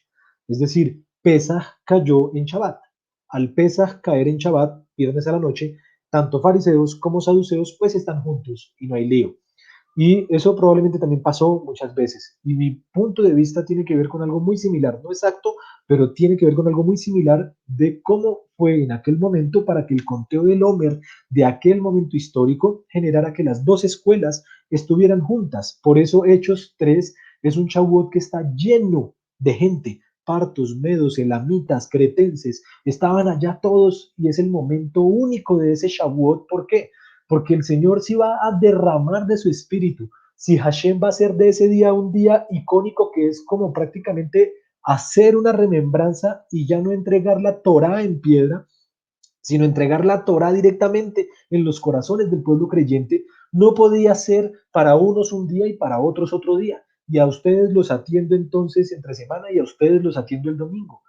[SPEAKER 2] Es decir, Pesaj cayó en Shabbat. Al Pesaj caer en Shabbat, viernes a la noche, tanto fariseos como saduceos pues están juntos y no hay lío. Y eso probablemente también pasó muchas veces. Y mi punto de vista tiene que ver con algo muy similar, no exacto, pero tiene que ver con algo muy similar de cómo fue en aquel momento para que el conteo del Homer de aquel momento histórico generara que las dos escuelas estuvieran juntas. Por eso Hechos 3 es un Shavuot que está lleno de gente. Partos, medos, elamitas, cretenses, estaban allá todos y es el momento único de ese Shavuot. ¿Por qué? Porque el Señor sí va a derramar de su espíritu. Si Hashem va a hacer de ese día un día icónico que es como prácticamente hacer una remembranza y ya no entregar la Torá en piedra, sino entregar la Torá directamente en los corazones del pueblo creyente, No podía ser para unos un día y para otros otro día. Y a ustedes los atiendo entonces entre semana y a ustedes los atiendo el domingo.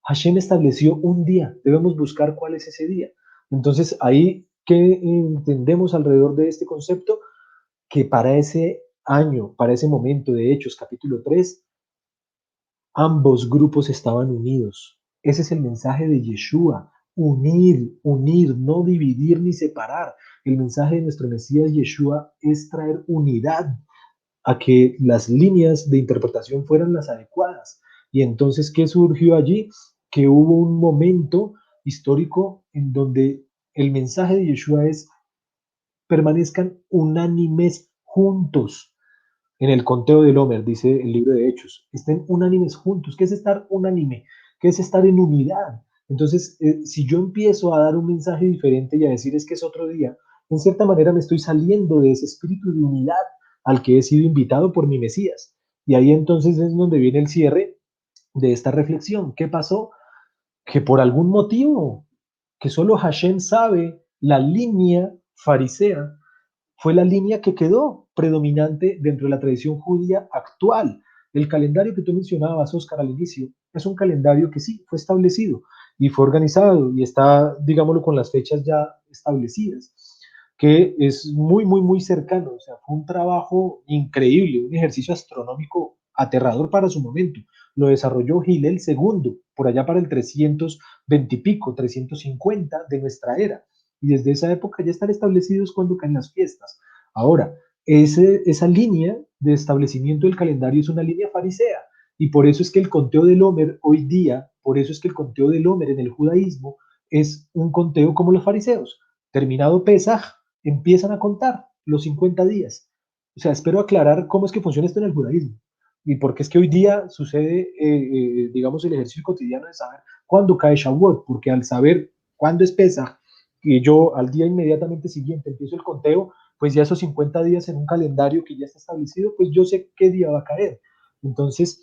[SPEAKER 2] Hashem estableció un día, debemos buscar cuál es ese día. Entonces, ahí, ¿qué entendemos alrededor de este concepto? Que para ese año, para ese momento de Hechos, capítulo 3, ambos grupos estaban unidos. Ese es el mensaje de Yeshua. Unir, unir, no dividir ni separar. El mensaje de nuestro Mesías Yeshua es traer unidad a que las líneas de interpretación fueran las adecuadas. Y entonces, ¿qué surgió allí? Que hubo un momento histórico en donde el mensaje de Yeshua es permanezcan unánimes juntos. En el conteo del Homer, dice el libro de Hechos, estén unánimes juntos. ¿Qué es estar unánime? ¿Qué es estar en unidad? Entonces, si yo empiezo a dar un mensaje diferente y a decir es que es otro día, en cierta manera me estoy saliendo de ese espíritu de unidad al que he sido invitado por mi Mesías. Y ahí entonces es donde viene el cierre de esta reflexión. ¿Qué pasó? Que por algún motivo que solo Hashem sabe, la línea farisea fue la línea que quedó predominante dentro de la tradición judía actual. El calendario que tú mencionabas, Oscar, al inicio, es un calendario que sí fue establecido y fue organizado y está, digámoslo, con las fechas ya establecidas, que es muy, muy, muy cercano. O sea, fue un trabajo increíble, un ejercicio astronómico aterrador para su momento. Lo desarrolló Gilel II, por allá para el 320 y pico, 350 de nuestra era. Y desde esa época ya están establecidos cuando caen las fiestas. Ahora, esa línea de establecimiento del calendario es una línea farisea. Y por eso es que el conteo del Homer hoy día, por eso es que el conteo del Homer en el judaísmo es un conteo como los fariseos. Terminado Pesaj, empiezan a contar los 50 días. O sea, espero aclarar cómo es que funciona esto en el judaísmo y por qué es que hoy día sucede, digamos, el ejercicio cotidiano de saber cuándo cae Shavuot, porque al saber cuándo es Pesaj, y yo al día inmediatamente siguiente empiezo el conteo, pues ya esos 50 días en un calendario que ya está establecido, pues yo sé qué día va a caer. Entonces,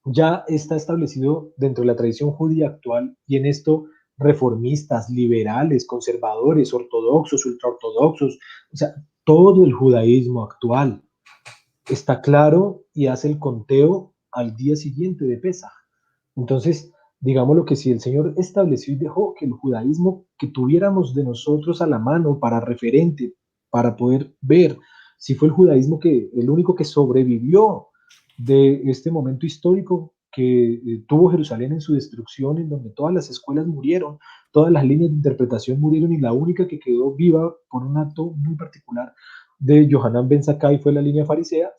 [SPEAKER 2] ya está establecido dentro de la tradición judía actual y en esto reformistas, liberales, conservadores, ortodoxos, ultraortodoxos, o sea, todo el judaísmo actual está claro y hace el conteo al día siguiente de Pesaj. Entonces, digamos lo que si el Señor estableció y dejó que el judaísmo que tuviéramos de nosotros a la mano para referente, para poder ver si fue el judaísmo que el único que sobrevivió de este momento histórico que tuvo Jerusalén en su destrucción, en donde todas las escuelas murieron, todas las líneas de interpretación murieron y la única que quedó viva por un acto muy particular de Yohanan Ben Zakkai fue la línea farisea,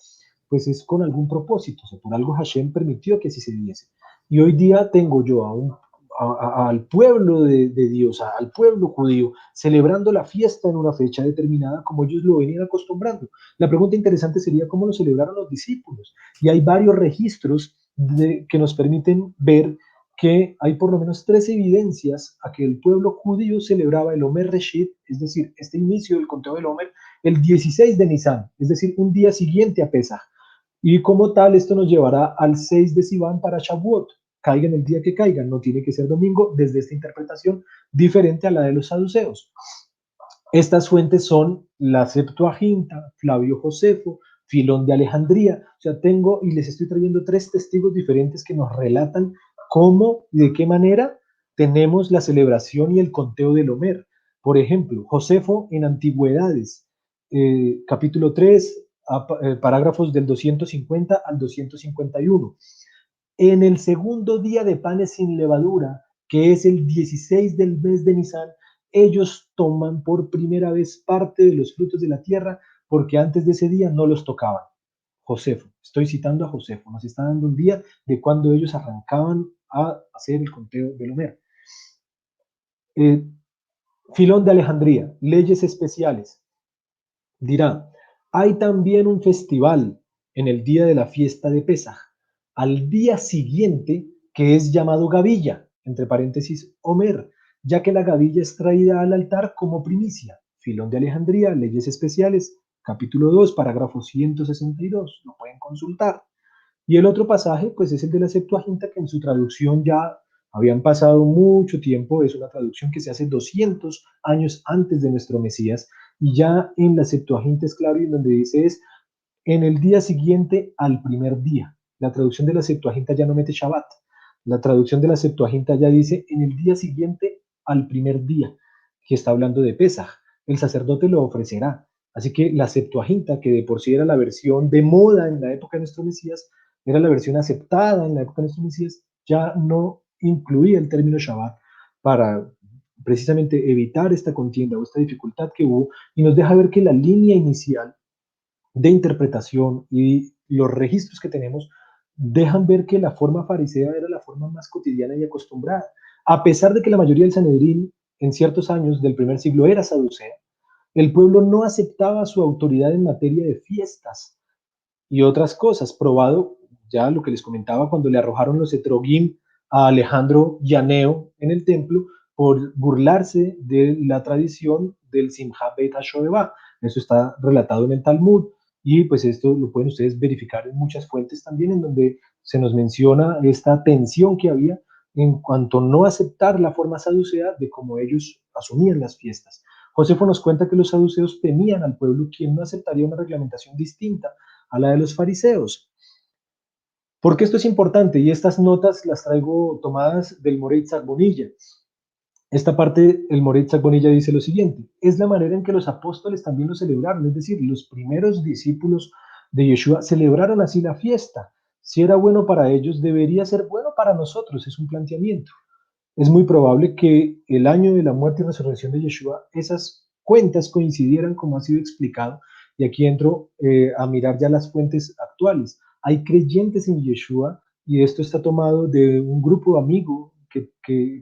[SPEAKER 2] pues es con algún propósito, o sea, por algo Hashem permitió que así se diese. Y hoy día tengo yo al pueblo de Dios, al pueblo judío, celebrando la fiesta en una fecha determinada como ellos lo venían acostumbrando. La pregunta interesante sería cómo lo celebraron los discípulos. Y hay varios registros que nos permiten ver que hay por lo menos tres evidencias a que el pueblo judío celebraba el Omer Reshit, es decir, este inicio del conteo del Omer, el 16 de Nisan, es decir, un día siguiente a Pesaj. Y como tal, esto nos llevará al 6 de Sivan para Shavuot. Caigan el día que caigan, no tiene que ser domingo, desde esta interpretación diferente a la de los saduceos. Estas fuentes son la Septuaginta, Flavio Josefo, Filón de Alejandría. O sea, tengo y les estoy trayendo tres testigos diferentes que nos relatan cómo y de qué manera tenemos la celebración y el conteo del Homer. Por ejemplo, Josefo en Antigüedades, capítulo 3, parágrafos del 250 al 251. En el segundo día de panes sin levadura, que es el 16 del mes de Nisan, ellos toman por primera vez parte de los frutos de la tierra porque antes de ese día no los tocaban. Josefo, estoy citando a Josefo, nos está dando un día de cuando ellos arrancaban a hacer el conteo del Homer. Eh, Filón de Alejandría, leyes especiales. Dirá, hay también un festival en el día de la fiesta de Pesaj, al día siguiente, que es llamado gavilla, entre paréntesis, Homer, ya que la gavilla es traída al altar como primicia. Filón de Alejandría, leyes especiales, capítulo 2, parágrafo 162, lo pueden consultar. Y el otro pasaje, pues es el de la Septuaginta, que en su traducción ya habían pasado mucho tiempo, es una traducción que se hace 200 años antes de nuestro Mesías, y ya en la Septuaginta es claro y en donde dice es en el día siguiente al primer día. La traducción de la Septuaginta ya no mete Shabbat. La traducción de la Septuaginta ya dice en el día siguiente al primer día, que está hablando de Pesaj. El sacerdote lo ofrecerá. Así que la Septuaginta, que de por sí era la versión de moda en la época de nuestro Mesías, era la versión aceptada en la época de nuestro Mesías, ya no incluía el término Shabbat para precisamente evitar esta contienda o esta dificultad que hubo y nos deja ver que la línea inicial de interpretación y los registros que tenemos dejan ver que la forma farisea era la forma más cotidiana y acostumbrada. A pesar de que la mayoría del Sanedrín en ciertos años del primer siglo era saducea, el pueblo no aceptaba su autoridad en materia de fiestas y otras cosas, probado ya lo que les comentaba cuando le arrojaron los etrogim a Alejandro Llaneo en el templo por burlarse de la tradición del Simchat Beit HaShoevah. Eso está relatado en el Talmud y pues esto lo pueden ustedes verificar en muchas fuentes también en donde se nos menciona esta tensión que había en cuanto a no aceptar la forma saducea de cómo ellos asumían las fiestas. Josefo nos cuenta que los saduceos temían al pueblo quien no aceptaría una reglamentación distinta a la de los fariseos. ¿Por qué esto es importante? Y estas notas las traigo tomadas del Morey Bonilla. Esta parte, el Morey Bonilla dice lo siguiente: es la manera en que los apóstoles también lo celebraron, es decir, los primeros discípulos de Yeshua celebraron así la fiesta. Si era bueno para ellos, debería ser bueno para nosotros, es un planteamiento. Es muy probable que el año de la muerte y resurrección de Yeshua, esas cuentas coincidieran como ha sido explicado. Y aquí entro a mirar ya las fuentes actuales. Hay creyentes en Yeshua y esto está tomado de un grupo amigo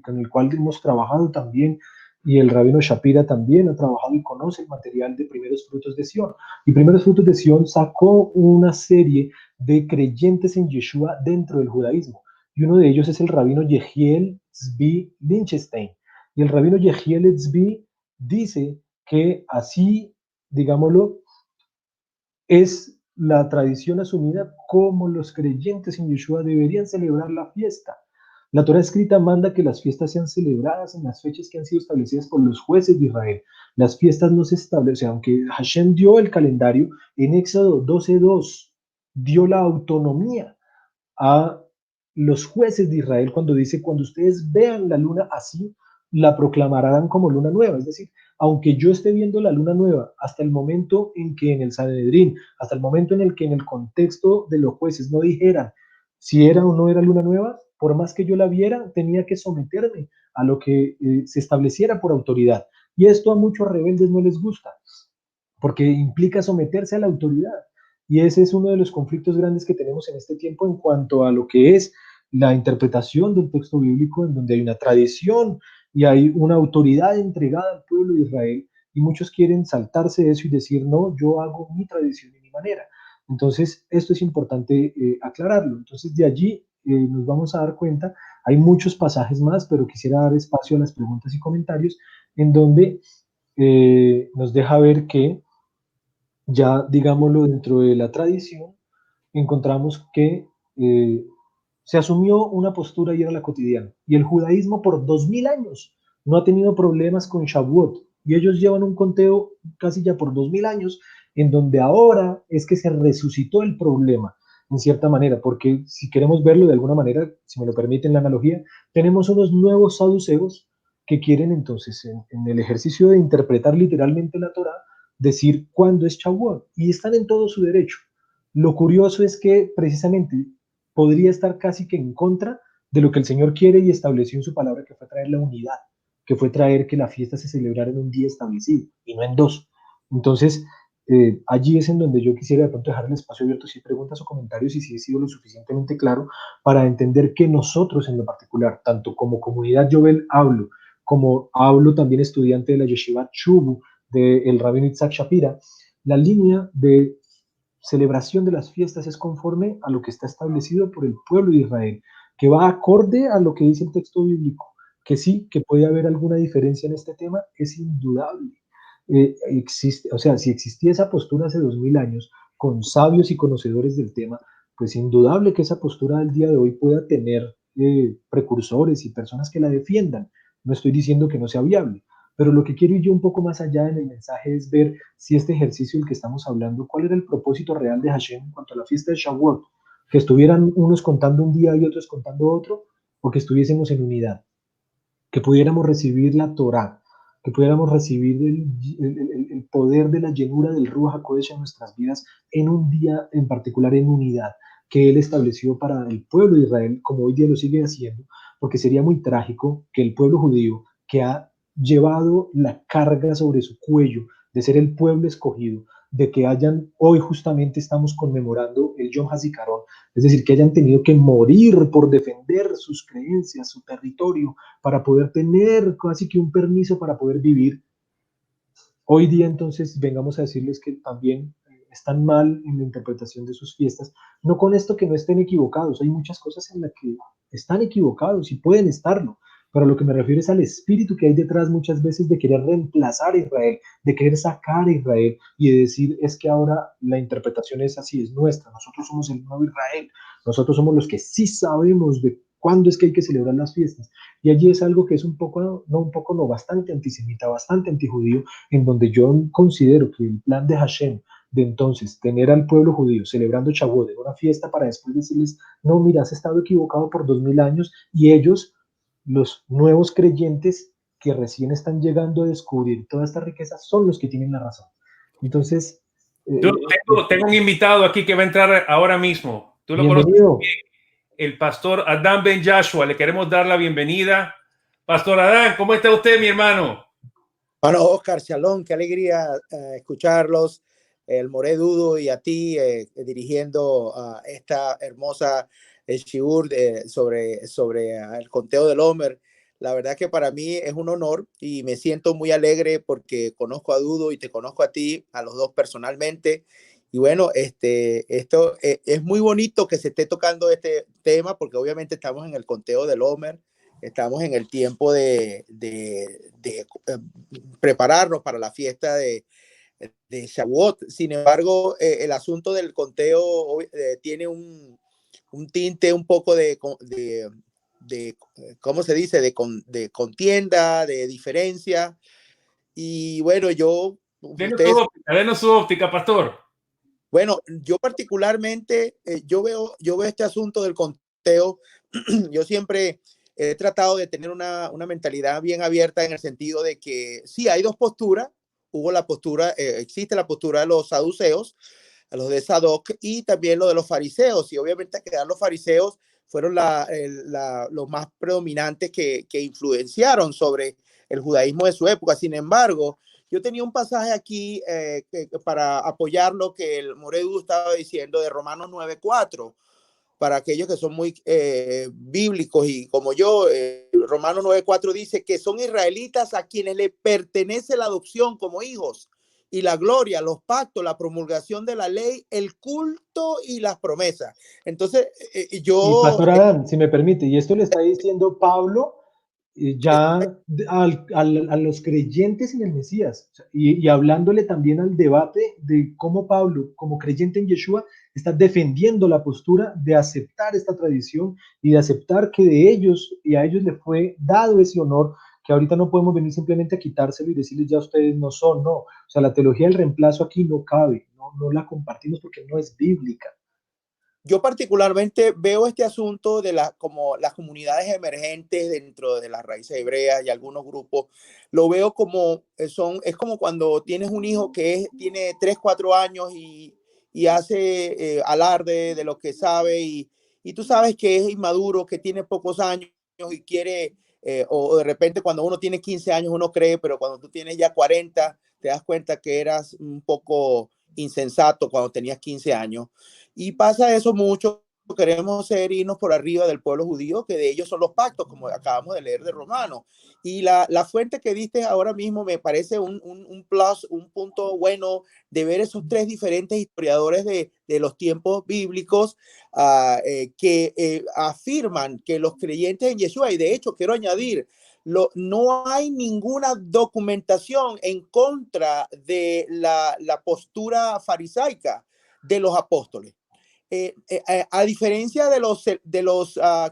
[SPEAKER 2] con el cual hemos trabajado también y el rabino Shapira también ha trabajado y conoce el material de Primeros Frutos de Sion. Y Primeros Frutos de Sion sacó una serie de creyentes en Yeshua dentro del judaísmo y uno de ellos es el rabino Yehiel Tzvi Lichtenstein. Y el rabino Yehiel Tzvi dice que así, digámoslo, es la tradición asumida como los creyentes en Yeshua deberían celebrar la fiesta. La Torah escrita manda que las fiestas sean celebradas en las fechas que han sido establecidas por los jueces de Israel. Las fiestas no se establecen, aunque Hashem dio el calendario, en Éxodo 12:2 dio la autonomía a los jueces de Israel cuando dice, cuando ustedes vean la luna así, la proclamarán como luna nueva. Es decir, aunque yo esté viendo la luna nueva hasta el momento en que en el Sanedrín, hasta el momento en el que en el contexto de los jueces no dijeran si era o no era luna nueva, por más que yo la viera, tenía que someterme a lo que se estableciera por autoridad. Y esto a muchos rebeldes no les gusta, porque implica someterse a la autoridad. Y ese es uno de los conflictos grandes que tenemos en este tiempo en cuanto a lo que es la interpretación del texto bíblico, en donde hay una tradición y hay una autoridad entregada al pueblo de Israel, y muchos quieren saltarse eso y decir, no, yo hago mi tradición y mi manera. Entonces, esto es importante aclararlo. Entonces, de allí nos vamos a dar cuenta, hay muchos pasajes más, pero quisiera dar espacio a las preguntas y comentarios, en donde nos deja ver que ya, digámoslo, dentro de la tradición, encontramos que se asumió una postura y era la cotidiana. Y el judaísmo por 2000 años no ha tenido problemas con Shavuot. Y ellos llevan un conteo casi ya por 2000 años, en donde ahora es que se resucitó el problema, en cierta manera, porque si queremos verlo de alguna manera, si me lo permiten la analogía, tenemos unos nuevos saduceos que quieren entonces, en el ejercicio de interpretar literalmente la Torah, decir cuándo es Shavuot. Y están en todo su derecho. Lo curioso es que precisamente podría estar casi que en contra de lo que el Señor quiere y estableció en su palabra, que fue traer la unidad, que fue traer que la fiesta se celebrara en un día establecido y no en dos. Entonces, allí es en donde yo quisiera de pronto dejar el espacio abierto si hay preguntas o comentarios y si he sido lo suficientemente claro para entender que nosotros en lo particular, tanto como comunidad Yovel hablo, como hablo también estudiante de la Yeshiva Chubu, del rabino Itzhak Shapira, la línea de celebración de las fiestas es conforme a lo que está establecido por el pueblo de Israel, que va acorde a lo que dice el texto bíblico, que sí, que puede haber alguna diferencia en este tema, es indudable. Existe, o sea, si existía esa postura hace 2000 años, con sabios y conocedores del tema, pues indudable que esa postura al día de hoy pueda tener precursores y personas que la defiendan. No estoy diciendo que no sea viable, Pero lo que quiero ir yo un poco más allá en el mensaje es ver si este ejercicio del que estamos hablando, cuál era el propósito real de Hashem en cuanto a la fiesta de Shavuot, que estuvieran unos contando un día y otros contando otro, o que estuviésemos en unidad, que pudiéramos recibir la Torá, que pudiéramos recibir el poder de la llenura del Ruach HaKodesh en nuestras vidas en un día en particular en unidad que Él estableció para el pueblo de Israel, como hoy día lo sigue haciendo, porque sería muy trágico que el pueblo judío, que ha llevado la carga sobre su cuello de ser el pueblo escogido, de que hayan, hoy justamente estamos conmemorando el Yom HaZikaron, es decir, que hayan tenido que morir por defender sus creencias, su territorio, para poder tener casi que un permiso para poder vivir. Hoy día entonces vengamos a decirles que también están mal en la interpretación de sus fiestas, no con esto que no estén equivocados, hay muchas cosas en las que están equivocados y pueden estarlo, pero lo que me refiero es al espíritu que hay detrás muchas veces de querer reemplazar a Israel, de querer sacar a Israel y de decir es que ahora la interpretación es así, es nuestra, nosotros somos el nuevo Israel, nosotros somos los que sí sabemos de cuándo es que hay que celebrar las fiestas. Y allí es algo que es un poco, no, bastante antisemita, bastante antijudío, en donde yo considero que el plan de Hashem de entonces tener al pueblo judío celebrando Shavuot en una fiesta para después decirles, no, mira, has estado equivocado por 2000 años y ellos, los nuevos creyentes que recién están llegando a descubrir toda esta riqueza, son los que tienen la razón. Entonces,
[SPEAKER 1] Yo tengo un invitado aquí que va a entrar ahora mismo. Tú lo conoces,
[SPEAKER 2] bienvenido.
[SPEAKER 1] el pastor Adán Ben Joshua. Le queremos dar la bienvenida. Pastor Adán, ¿cómo está usted, mi hermano?
[SPEAKER 3] Bueno, Oscar, Shalom, qué alegría escucharlos, el Moré Dudo y a ti dirigiendo esta hermosa shiur sobre el conteo del Homer. La verdad que para mí es un honor y me siento muy alegre porque conozco a Dudo y te conozco a ti, a los dos personalmente. Y bueno, esto es muy bonito que se esté tocando este tema porque obviamente estamos en el conteo del Homer. Estamos en el tiempo de prepararnos para la fiesta de Shavuot. Sin embargo, el asunto del conteo tiene un tinte un poco de ¿cómo se dice? De contienda, de diferencia. Y bueno,
[SPEAKER 1] Denos su óptica, pastor.
[SPEAKER 3] bueno, yo particularmente, yo veo este asunto del conteo. Yo siempre he tratado de tener una mentalidad bien abierta en el sentido de que sí, hay dos posturas. Existe la postura de los saduceos, a los de Sadoc, y también lo de los fariseos. Y obviamente quedar los fariseos fueron los más predominantes que influenciaron sobre el judaísmo de su época. Sin embargo, yo tenía un pasaje aquí para apoyar lo que el Moredu estaba diciendo de Romanos 9:4 para aquellos que son muy bíblicos y como yo, Romanos 9:4 dice que son israelitas a quienes le pertenece la adopción como hijos y la gloria, los pactos, la promulgación de la ley, el culto y las promesas. Entonces,
[SPEAKER 2] Y Pastor Adán, si me permite, y esto le está diciendo Pablo ya a los creyentes en el Mesías, o sea, y hablándole también al debate de cómo Pablo, como creyente en Yeshua, está defendiendo la postura de aceptar esta tradición y de aceptar que de ellos y a ellos les fue dado ese honor, que ahorita no podemos venir simplemente a quitárselo y decirles ya ustedes no son, no. O sea, la teología del reemplazo aquí no cabe, no la compartimos porque no es bíblica.
[SPEAKER 3] Yo particularmente veo este asunto de como las comunidades emergentes dentro de las raíces hebreas y algunos grupos, lo veo como es como cuando tienes un hijo que tiene 3, 4 años y hace alarde de lo que sabe y tú sabes que es inmaduro, que tiene pocos años y quiere, o de repente cuando uno tiene 15 años uno cree, pero cuando tú tienes ya 40 te das cuenta que eras un poco insensato cuando tenías 15 años. Y pasa eso mucho, queremos irnos por arriba del pueblo judío, que de ellos son los pactos, como acabamos de leer de Romanos. Y la fuente que diste ahora mismo me parece un plus, un punto bueno de ver esos tres diferentes historiadores de los tiempos bíblicos que afirman que los creyentes en Yeshua, y de hecho quiero añadir, no hay ninguna documentación en contra de la postura farisaica de los apóstoles. A diferencia de los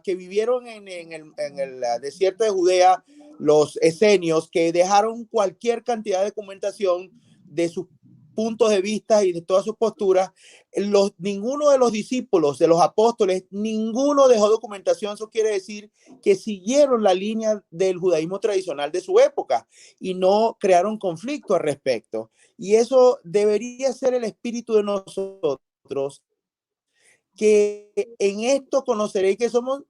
[SPEAKER 3] que vivieron en el desierto de Judea, los esenios, que dejaron cualquier cantidad de documentación de sus puntos de vista y de todas sus posturas. Ninguno de los discípulos, de los apóstoles, ninguno dejó documentación. Eso quiere decir que siguieron la línea del judaísmo tradicional de su época y no crearon conflicto al respecto. Y eso debería ser el espíritu de nosotros, que en esto conoceréis que somos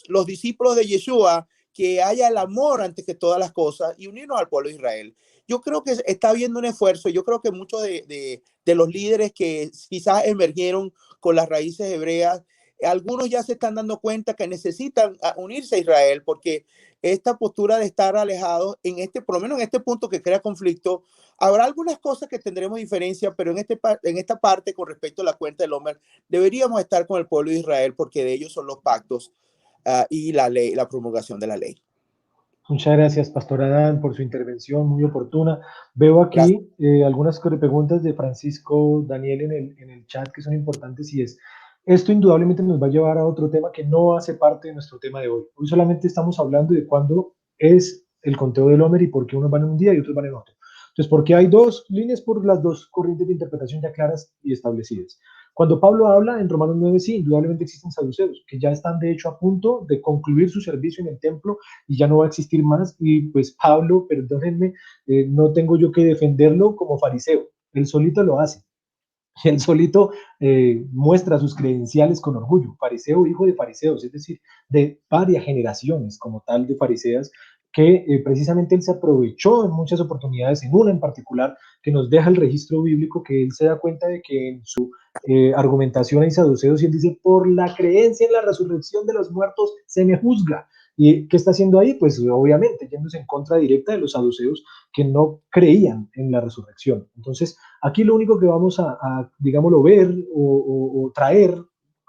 [SPEAKER 3] los discípulos de Yeshua, que haya el amor antes que todas las cosas y unirnos al pueblo de Israel. Yo creo que está habiendo un esfuerzo. Yo creo que muchos de los líderes que quizás emergieron con las raíces hebreas, algunos ya se están dando cuenta que necesitan unirse a Israel, porque esta postura de estar alejados, por lo menos en este punto que crea conflicto, habrá algunas cosas que tendremos diferencia, pero en esta parte con respecto a la cuenta del Omer, deberíamos estar con el pueblo de Israel, porque de ellos son los pactos y la ley, la promulgación de la ley.
[SPEAKER 2] Muchas gracias, Pastor Adán, por su intervención muy oportuna. Veo aquí algunas preguntas de Francisco Daniel en el chat que son importantes, y esto indudablemente nos va a llevar a otro tema que no hace parte de nuestro tema de hoy. Hoy solamente estamos hablando de cuándo es el conteo del Omer y por qué unos van en un día y otros van en otro. Entonces, porque hay dos líneas por las dos corrientes de interpretación ya claras y establecidas. Cuando Pablo habla en Romanos 9, sí, indudablemente existen saduceos, que ya están de hecho a punto de concluir su servicio en el templo y ya no va a existir más. Y pues Pablo, perdónenme, no tengo yo que defenderlo como fariseo, él solito lo hace. Él solito muestra sus credenciales con orgullo, fariseo, hijo de fariseos, es decir, de varias generaciones como tal de fariseas, que precisamente él se aprovechó en muchas oportunidades, en una en particular, que nos deja el registro bíblico, que él se da cuenta de que en su argumentación hay saduceos, y él dice, por la creencia en la resurrección de los muertos se me juzga. ¿Y qué está haciendo ahí? Pues obviamente yéndose en contra directa de los saduceos, que no creían en la resurrección. Entonces, aquí lo único que vamos digámoslo, ver o traer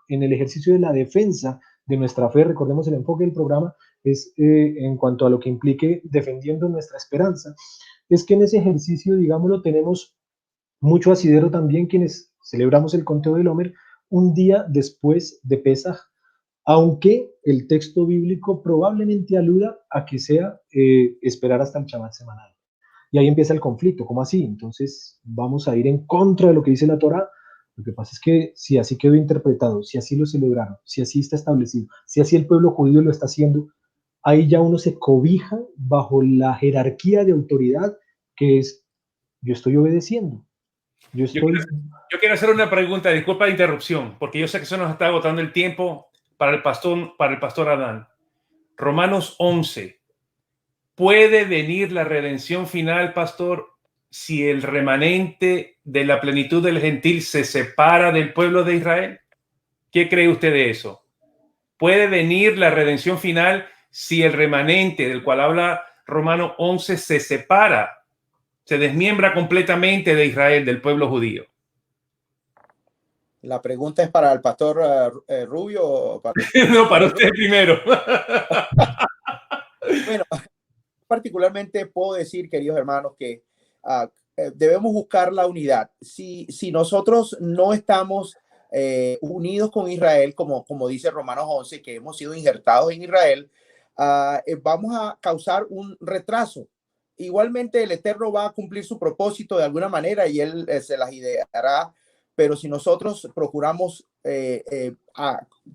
[SPEAKER 2] en el ejercicio de la defensa de nuestra fe, recordemos el enfoque del programa, es en cuanto a lo que implique defendiendo nuestra esperanza, es que en ese ejercicio, digámoslo, tenemos mucho asidero también quienes celebramos el conteo del Omer un día después de Pesaj, aunque el texto bíblico probablemente aluda a que sea esperar hasta el Shabbat semanal. Y ahí empieza el conflicto, ¿cómo así? Entonces vamos a ir en contra de lo que dice la Torá. Lo que pasa es que si así quedó interpretado, si así lo celebraron, si así está establecido, si así el pueblo judío lo está haciendo, ahí ya uno se cobija bajo la jerarquía de autoridad que es, yo estoy obedeciendo. Yo
[SPEAKER 1] Yo quiero hacer una pregunta, disculpa la interrupción, porque yo sé que se nos está agotando el tiempo para el pastor Adán. Romanos 11. ¿Puede venir la redención final, pastor, si el remanente de la plenitud del gentil se separa del pueblo de Israel? ¿Qué cree usted de eso? ¿Puede venir la redención final si el remanente del cual habla Romanos 11 se separa, se desmiembra completamente de Israel, del pueblo judío?
[SPEAKER 3] La pregunta es para el pastor Rubio o para...
[SPEAKER 1] No, para usted primero.
[SPEAKER 3] Bueno, particularmente puedo decir, queridos hermanos, que debemos buscar la unidad. Si nosotros no estamos unidos con Israel, como dice Romanos 11, que hemos sido injertados en Israel, vamos a causar un retraso. Igualmente el Eterno va a cumplir su propósito de alguna manera y él se las ideará, pero si nosotros procuramos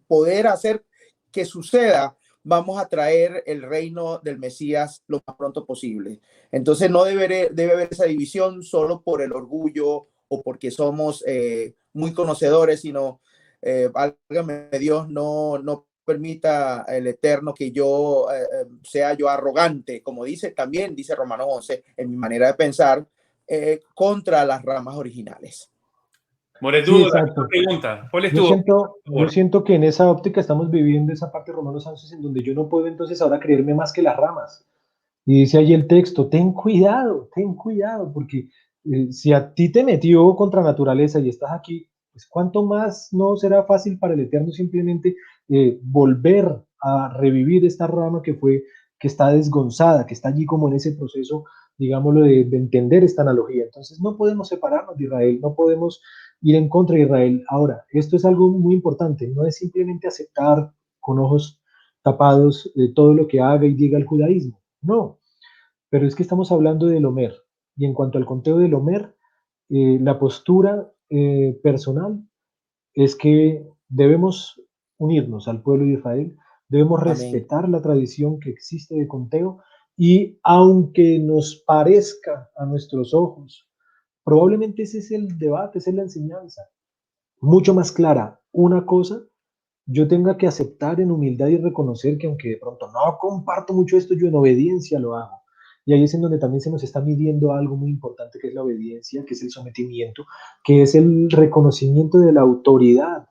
[SPEAKER 3] poder hacer que suceda, vamos a traer el reino del Mesías lo más pronto posible. Entonces no debe haber esa división solo por el orgullo o porque somos muy conocedores, sino válgame Dios, no permita el Eterno que yo sea yo arrogante, como también dice Romanos 11, en mi manera de pensar, contra las ramas originales.
[SPEAKER 1] Moretudo, sí, la pregunta, ¿cuál es
[SPEAKER 2] yo siento que en esa óptica estamos viviendo esa parte de Romanos 11 en donde yo no puedo entonces ahora creerme más que las ramas. Y dice ahí el texto, ten cuidado, porque si a ti te metió contra naturaleza y estás aquí, pues cuánto más no será fácil para el Eterno simplemente volver a revivir esta rama que está desgonzada, que está allí como en ese proceso, digámoslo, de entender esta analogía. Entonces no podemos separarnos de Israel, no podemos ir en contra de Israel. Ahora, esto es algo muy importante, no es simplemente aceptar con ojos tapados todo lo que haga y diga el judaísmo. No, pero es que estamos hablando del Omer. Y en cuanto al conteo del Omer, la postura personal es que debemos unirnos al pueblo de Israel, debemos
[SPEAKER 3] Amén.
[SPEAKER 2] respetar la tradición que existe de conteo y aunque nos parezca a nuestros ojos, probablemente ese es el debate, esa es la enseñanza, mucho más clara una cosa, yo tenga que aceptar en humildad y reconocer que aunque de pronto no comparto mucho esto, yo en obediencia lo hago. Y ahí es en donde también se nos está midiendo algo muy importante que es la obediencia, que es el sometimiento, que es el reconocimiento de la autoridad,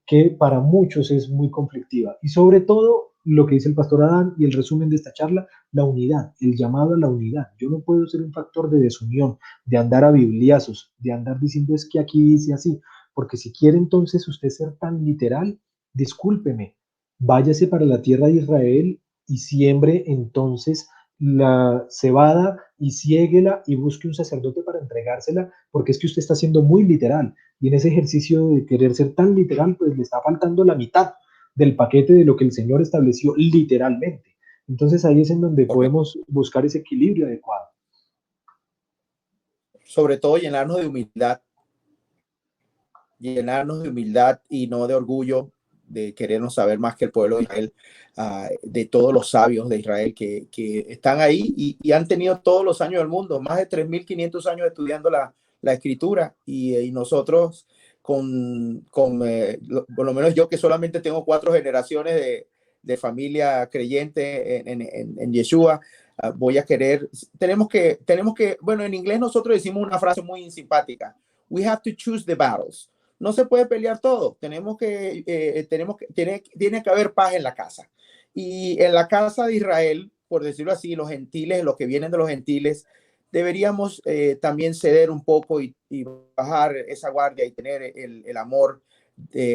[SPEAKER 2] que para muchos es muy conflictiva. Y sobre todo lo que dice el pastor Adán y el resumen de esta charla, la unidad, el llamado a la unidad. Yo no puedo ser un factor de desunión, de andar a bibliazos, de andar diciendo es que aquí dice así, porque si quiere entonces usted ser tan literal, discúlpeme, váyase para la tierra de Israel y siembre entonces la cebada y siéguela y busque un sacerdote para entregársela, porque es que usted está siendo muy literal y en ese ejercicio de querer ser tan literal, pues le está faltando la mitad del paquete de lo que el Señor estableció literalmente. Entonces ahí es en donde
[SPEAKER 3] Correcto.
[SPEAKER 2] podemos buscar ese equilibrio adecuado.
[SPEAKER 3] Sobre todo llenarnos de humildad y no de orgullo, de querernos saber más que el pueblo de Israel, de todos los sabios de Israel que están ahí y han tenido todos los años del mundo, más de 3.500 años estudiando la escritura y nosotros por lo menos yo que solamente tengo 4 generaciones de familia creyente en Yeshua, voy a querer, tenemos que, bueno, en inglés nosotros decimos una frase muy simpática, we have to choose the battles. No se puede pelear todo. Tiene que haber paz en la casa. Y en la casa de Israel, por decirlo así, los gentiles, los que vienen de los gentiles, deberíamos también ceder un poco y bajar esa guardia y tener el amor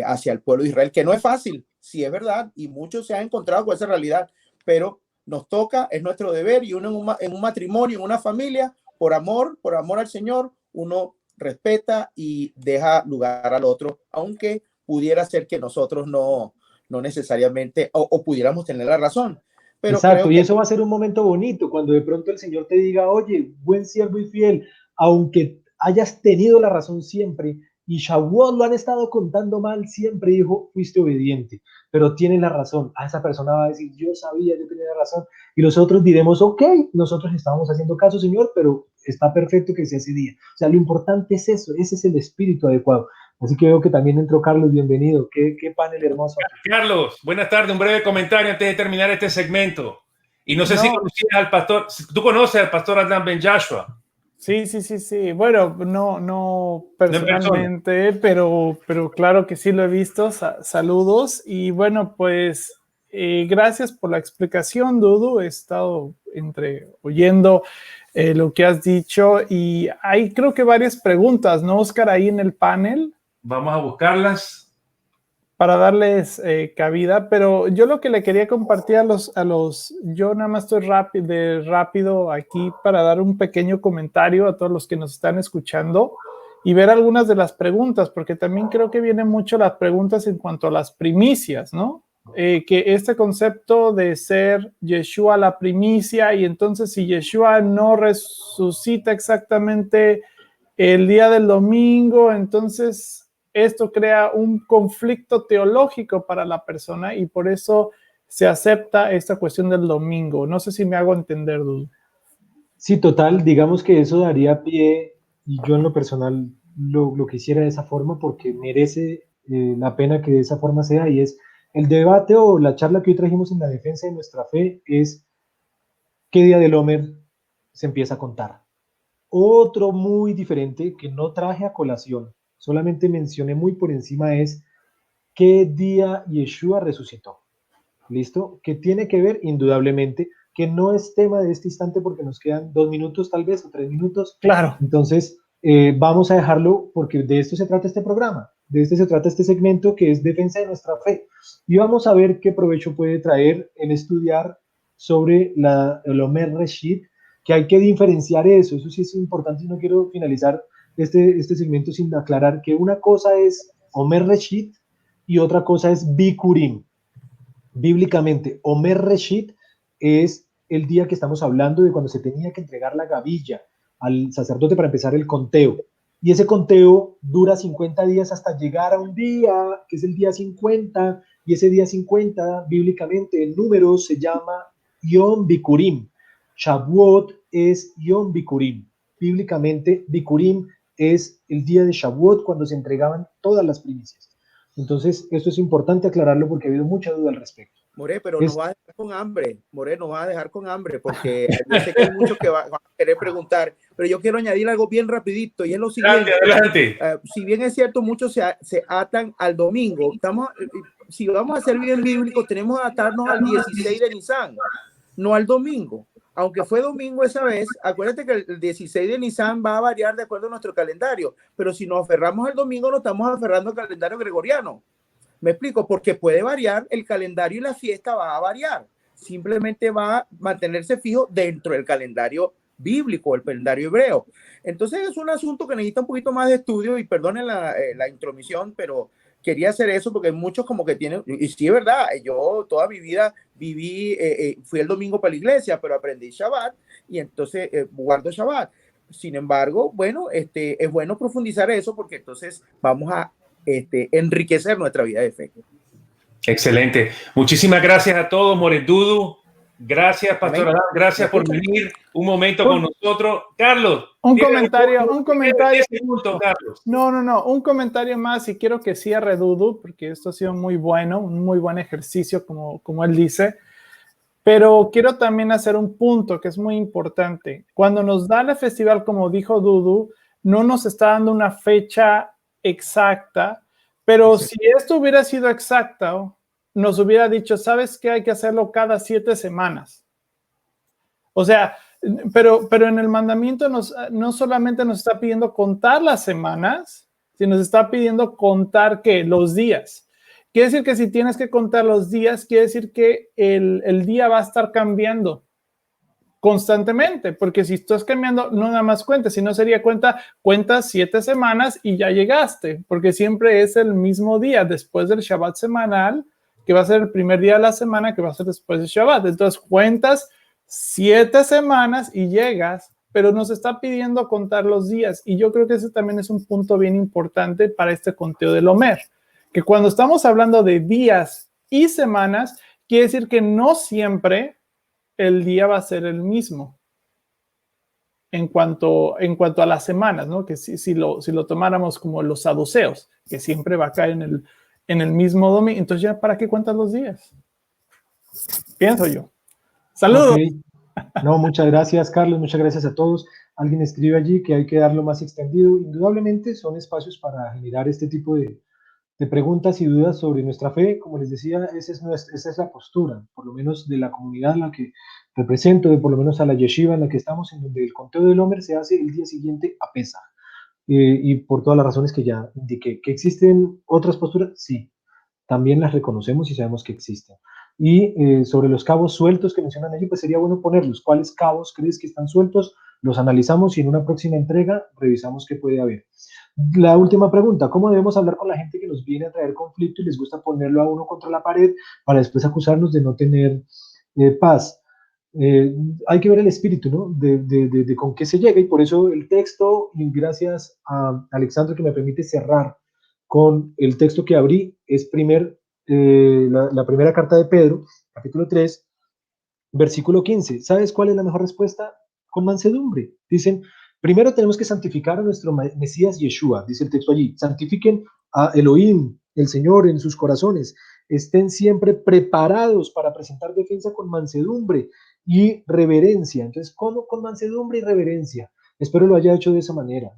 [SPEAKER 3] hacia el pueblo de Israel, que no es fácil, sí es verdad, y muchos se han encontrado con esa realidad, pero nos toca, es nuestro deber, y uno en un matrimonio, en una familia, por amor al Señor, uno respeta y deja lugar al otro, aunque pudiera ser que nosotros no necesariamente, o pudiéramos tener la razón. Pero
[SPEAKER 2] Exacto,
[SPEAKER 3] creo
[SPEAKER 2] y
[SPEAKER 3] que
[SPEAKER 2] eso va a ser un momento bonito cuando de pronto el Señor te diga, oye, buen siervo y fiel, aunque hayas tenido la razón siempre y Shavuot lo han estado contando mal siempre, hijo, fuiste obediente, pero tienes la razón. A esa persona va a decir, yo sabía, yo tenía la razón, y nosotros diremos, ok, nosotros estábamos haciendo caso, Señor, pero está perfecto que sea ese día. O sea, lo importante es eso, ese es el espíritu adecuado. Así que veo que también entró Carlos, bienvenido. Qué panel hermoso aquí.
[SPEAKER 1] Carlos, buenas tardes. Un breve comentario antes de terminar este segmento. Y no sé si
[SPEAKER 4] No,
[SPEAKER 1] conocías al pastor, tú conoces al pastor Adnan Ben Joshua.
[SPEAKER 4] sí. Bueno, no
[SPEAKER 1] No en persona.
[SPEAKER 4] personalmente, pero claro que sí lo he visto. Saludos. Y bueno, pues gracias por la explicación, Dudu. He estado oyendo lo que has dicho y hay creo que varias preguntas, ¿no, Oscar? Ahí en el panel
[SPEAKER 1] Vamos a buscarlas.
[SPEAKER 4] para darles cabida, pero yo lo que le quería compartir yo nada más estoy rápido aquí para dar un pequeño comentario a todos los que nos están escuchando y ver algunas de las preguntas, porque también creo que vienen mucho las preguntas en cuanto a las primicias, ¿no? Que este concepto de ser Yeshua la primicia y entonces si Yeshua no resucita exactamente el día del domingo, entonces esto crea un conflicto teológico para la persona y por eso se acepta esta cuestión del domingo. No sé si me hago entender, Dudu.
[SPEAKER 2] Sí, total, digamos que eso daría pie, y yo en lo personal lo quisiera de esa forma porque merece la pena que de esa forma sea, y es el debate o la charla que hoy trajimos en la defensa de nuestra fe es qué día del Homer se empieza a contar. Otro muy diferente que no traje a colación, solamente mencioné muy por encima es qué día Yeshua resucitó. ¿Listo? Que tiene que ver indudablemente, que no es tema de este instante porque nos quedan 2 minutos tal vez o 3 minutos.
[SPEAKER 4] Claro.
[SPEAKER 2] Entonces, vamos a dejarlo porque de esto se trata este programa, de esto se trata este segmento que es defensa de nuestra fe. Y vamos a ver qué provecho puede traer el estudiar sobre el Omer Reshit, que hay que diferenciar eso sí es importante y no quiero finalizar este segmento sin aclarar que una cosa es Omer Reshit y otra cosa es Bikurim. Bíblicamente, Omer Reshit es el día que estamos hablando de cuando se tenía que entregar la gavilla al sacerdote para empezar el conteo. Y ese conteo dura 50 días hasta llegar a un día, que es el día 50, y ese día 50, bíblicamente, en números, se llama Yom Bikurim. Shavuot es Yom Bikurim. Bíblicamente, Bikurim es el día de Shavuot, cuando se entregaban todas las primicias. Entonces, esto es importante aclararlo porque ha habido mucha duda al respecto.
[SPEAKER 3] More, pero nos va a dejar con hambre. More, nos va a dejar con hambre porque yo sé que hay muchos que van a querer preguntar, pero yo quiero añadir algo bien rapidito y es lo siguiente.
[SPEAKER 1] Adelante.
[SPEAKER 3] Si bien es cierto, muchos se atan al domingo. Si vamos a ser bien bíblicos, tenemos que atarnos al 16 de Nisan, no al domingo. Aunque fue domingo esa vez, acuérdate que el 16 de Nisan va a variar de acuerdo a nuestro calendario, pero si nos aferramos al domingo, nos estamos aferrando al calendario gregoriano. Me explico, porque puede variar el calendario y la fiesta va a variar. Simplemente va a mantenerse fijo dentro del calendario bíblico, el calendario hebreo. Entonces es un asunto que necesita un poquito más de estudio y perdonen la intromisión, pero quería hacer eso porque muchos como que tienen, y sí es verdad, yo toda mi vida fui el domingo para la iglesia, pero aprendí Shabbat y entonces guardo Shabbat. Sin embargo, bueno, es bueno profundizar eso porque entonces vamos a enriquecer nuestra vida de fe.
[SPEAKER 1] Excelente. Muchísimas gracias a todos, More Dudu. Gracias, Pastor Adán. Gracias por venir un momento con nosotros. Carlos.
[SPEAKER 4] Un comentario.
[SPEAKER 1] 10 segundos, Carlos.
[SPEAKER 4] No. Un comentario más y quiero que cierre Dudu porque esto ha sido muy bueno, un muy buen ejercicio como él dice. Pero quiero también hacer un punto que es muy importante. Cuando nos da el festival, como dijo Dudu, no nos está dando una fecha exacta, pero sí. Si esto hubiera sido exacto, nos hubiera dicho, ¿sabes qué? Hay que hacerlo cada 7 semanas. O sea, pero en el mandamiento no solamente nos está pidiendo contar las semanas, sino nos está pidiendo contar ¿qué? Los días. Quiere decir que si tienes que contar los días, quiere decir que el día va a estar cambiando constantemente, porque si estás cambiando, no nada más cuentas, sino sería cuentas 7 semanas y ya llegaste, porque siempre es el mismo día después del Shabbat semanal, que va a ser el primer día de la semana, que va a ser después del Shabbat. Entonces cuentas 7 semanas y llegas, pero nos está pidiendo contar los días, y yo creo que ese también es un punto bien importante para este conteo del Omer, que cuando estamos hablando de días y semanas, quiere decir que no siempre el día va a ser el mismo en cuanto a las semanas, ¿no? Que si lo tomáramos como los saduceos, que siempre va a caer en el mismo domingo, entonces ya ¿para qué cuentas los días? Pienso yo. ¡Saludos!
[SPEAKER 2] Okay. No, muchas gracias, Carlos, muchas gracias a todos. Alguien escribe allí que hay que darlo más extendido. Indudablemente son espacios para generar este tipo de preguntas y dudas sobre nuestra fe. Como les decía, esa es la postura, por lo menos de la comunidad en la que represento, de por lo menos a la yeshiva en la que estamos, en donde el conteo del Omer se hace el día siguiente a Pesaj. Y por todas las razones que ya indiqué. ¿Que existen otras posturas? Sí, también las reconocemos y sabemos que existen. Y sobre los cabos sueltos que mencionan allí, pues sería bueno ponerlos. ¿Cuáles cabos crees que están sueltos? Los analizamos y en una próxima entrega revisamos qué puede haber. La última pregunta, ¿cómo debemos hablar con la gente que nos viene a traer conflicto y les gusta ponerlo a uno contra la pared para después acusarnos de no tener paz? Hay que ver el espíritu, ¿no? De con qué se llega, y por eso el texto, y gracias a Alexandro que me permite cerrar con el texto que abrí, es la primera carta de Pedro, capítulo 3, versículo 15. ¿Sabes cuál es la mejor respuesta? Con mansedumbre. Dicen, primero tenemos que santificar a nuestro Mesías Yeshua, dice el texto allí. Santifiquen a Elohim, el Señor, en sus corazones. Estén siempre preparados para presentar defensa con mansedumbre y reverencia. Entonces, ¿cómo? Con mansedumbre y reverencia. Espero lo haya hecho de esa manera.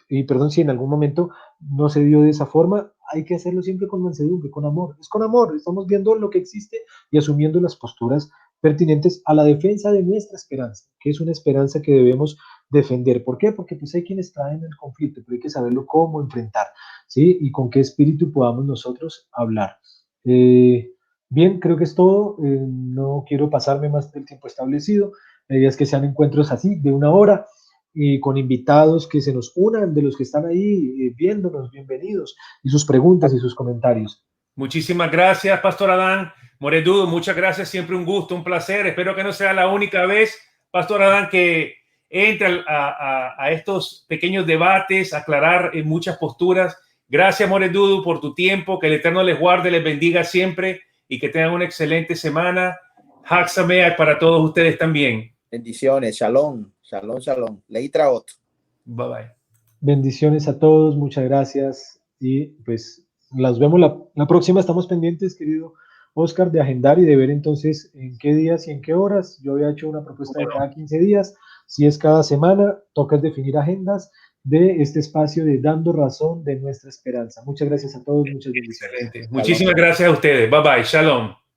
[SPEAKER 2] Y perdón si en algún momento no se dio de esa forma. Hay que hacerlo siempre con mansedumbre, con amor. Es con amor. Estamos viendo lo que existe y asumiendo las posturas pertinentes a la defensa de nuestra esperanza, que es una esperanza que debemos defender. ¿Por qué? Porque pues hay quienes traen el conflicto, pero hay que saberlo cómo enfrentar, ¿sí? Y con qué espíritu podamos nosotros hablar. Bien, creo que es todo. No quiero pasarme más del tiempo establecido. La idea es que sean encuentros así, de 1 hora, y con invitados que se nos unan, de los que están ahí viéndonos, bienvenidos, y sus preguntas y sus comentarios.
[SPEAKER 1] Muchísimas gracias, Pastor Adán. More Dudu, muchas gracias. Siempre un gusto, un placer. Espero que no sea la única vez, Pastor Adán, que entre a estos pequeños debates, aclarar muchas posturas. Gracias, More Dudu, por tu tiempo. Que el Eterno les guarde, les bendiga siempre y que tengan una excelente semana. Hag Sameach para todos ustedes también.
[SPEAKER 3] Bendiciones. Shalom. Shalom, shalom. Leí traot.
[SPEAKER 1] Bye bye.
[SPEAKER 2] Bendiciones a todos, muchas gracias y pues las vemos la próxima. Estamos pendientes, querido Oscar, de agendar y de ver entonces en qué días y en qué horas. Yo había hecho una propuesta de cada 15 días, si es cada semana, toca definir agendas de este espacio de Dando Razón de Nuestra Esperanza. Muchas gracias a todos, muchas bendiciones.
[SPEAKER 1] Excelente. Muchísimas gracias a ustedes. Bye bye. Shalom.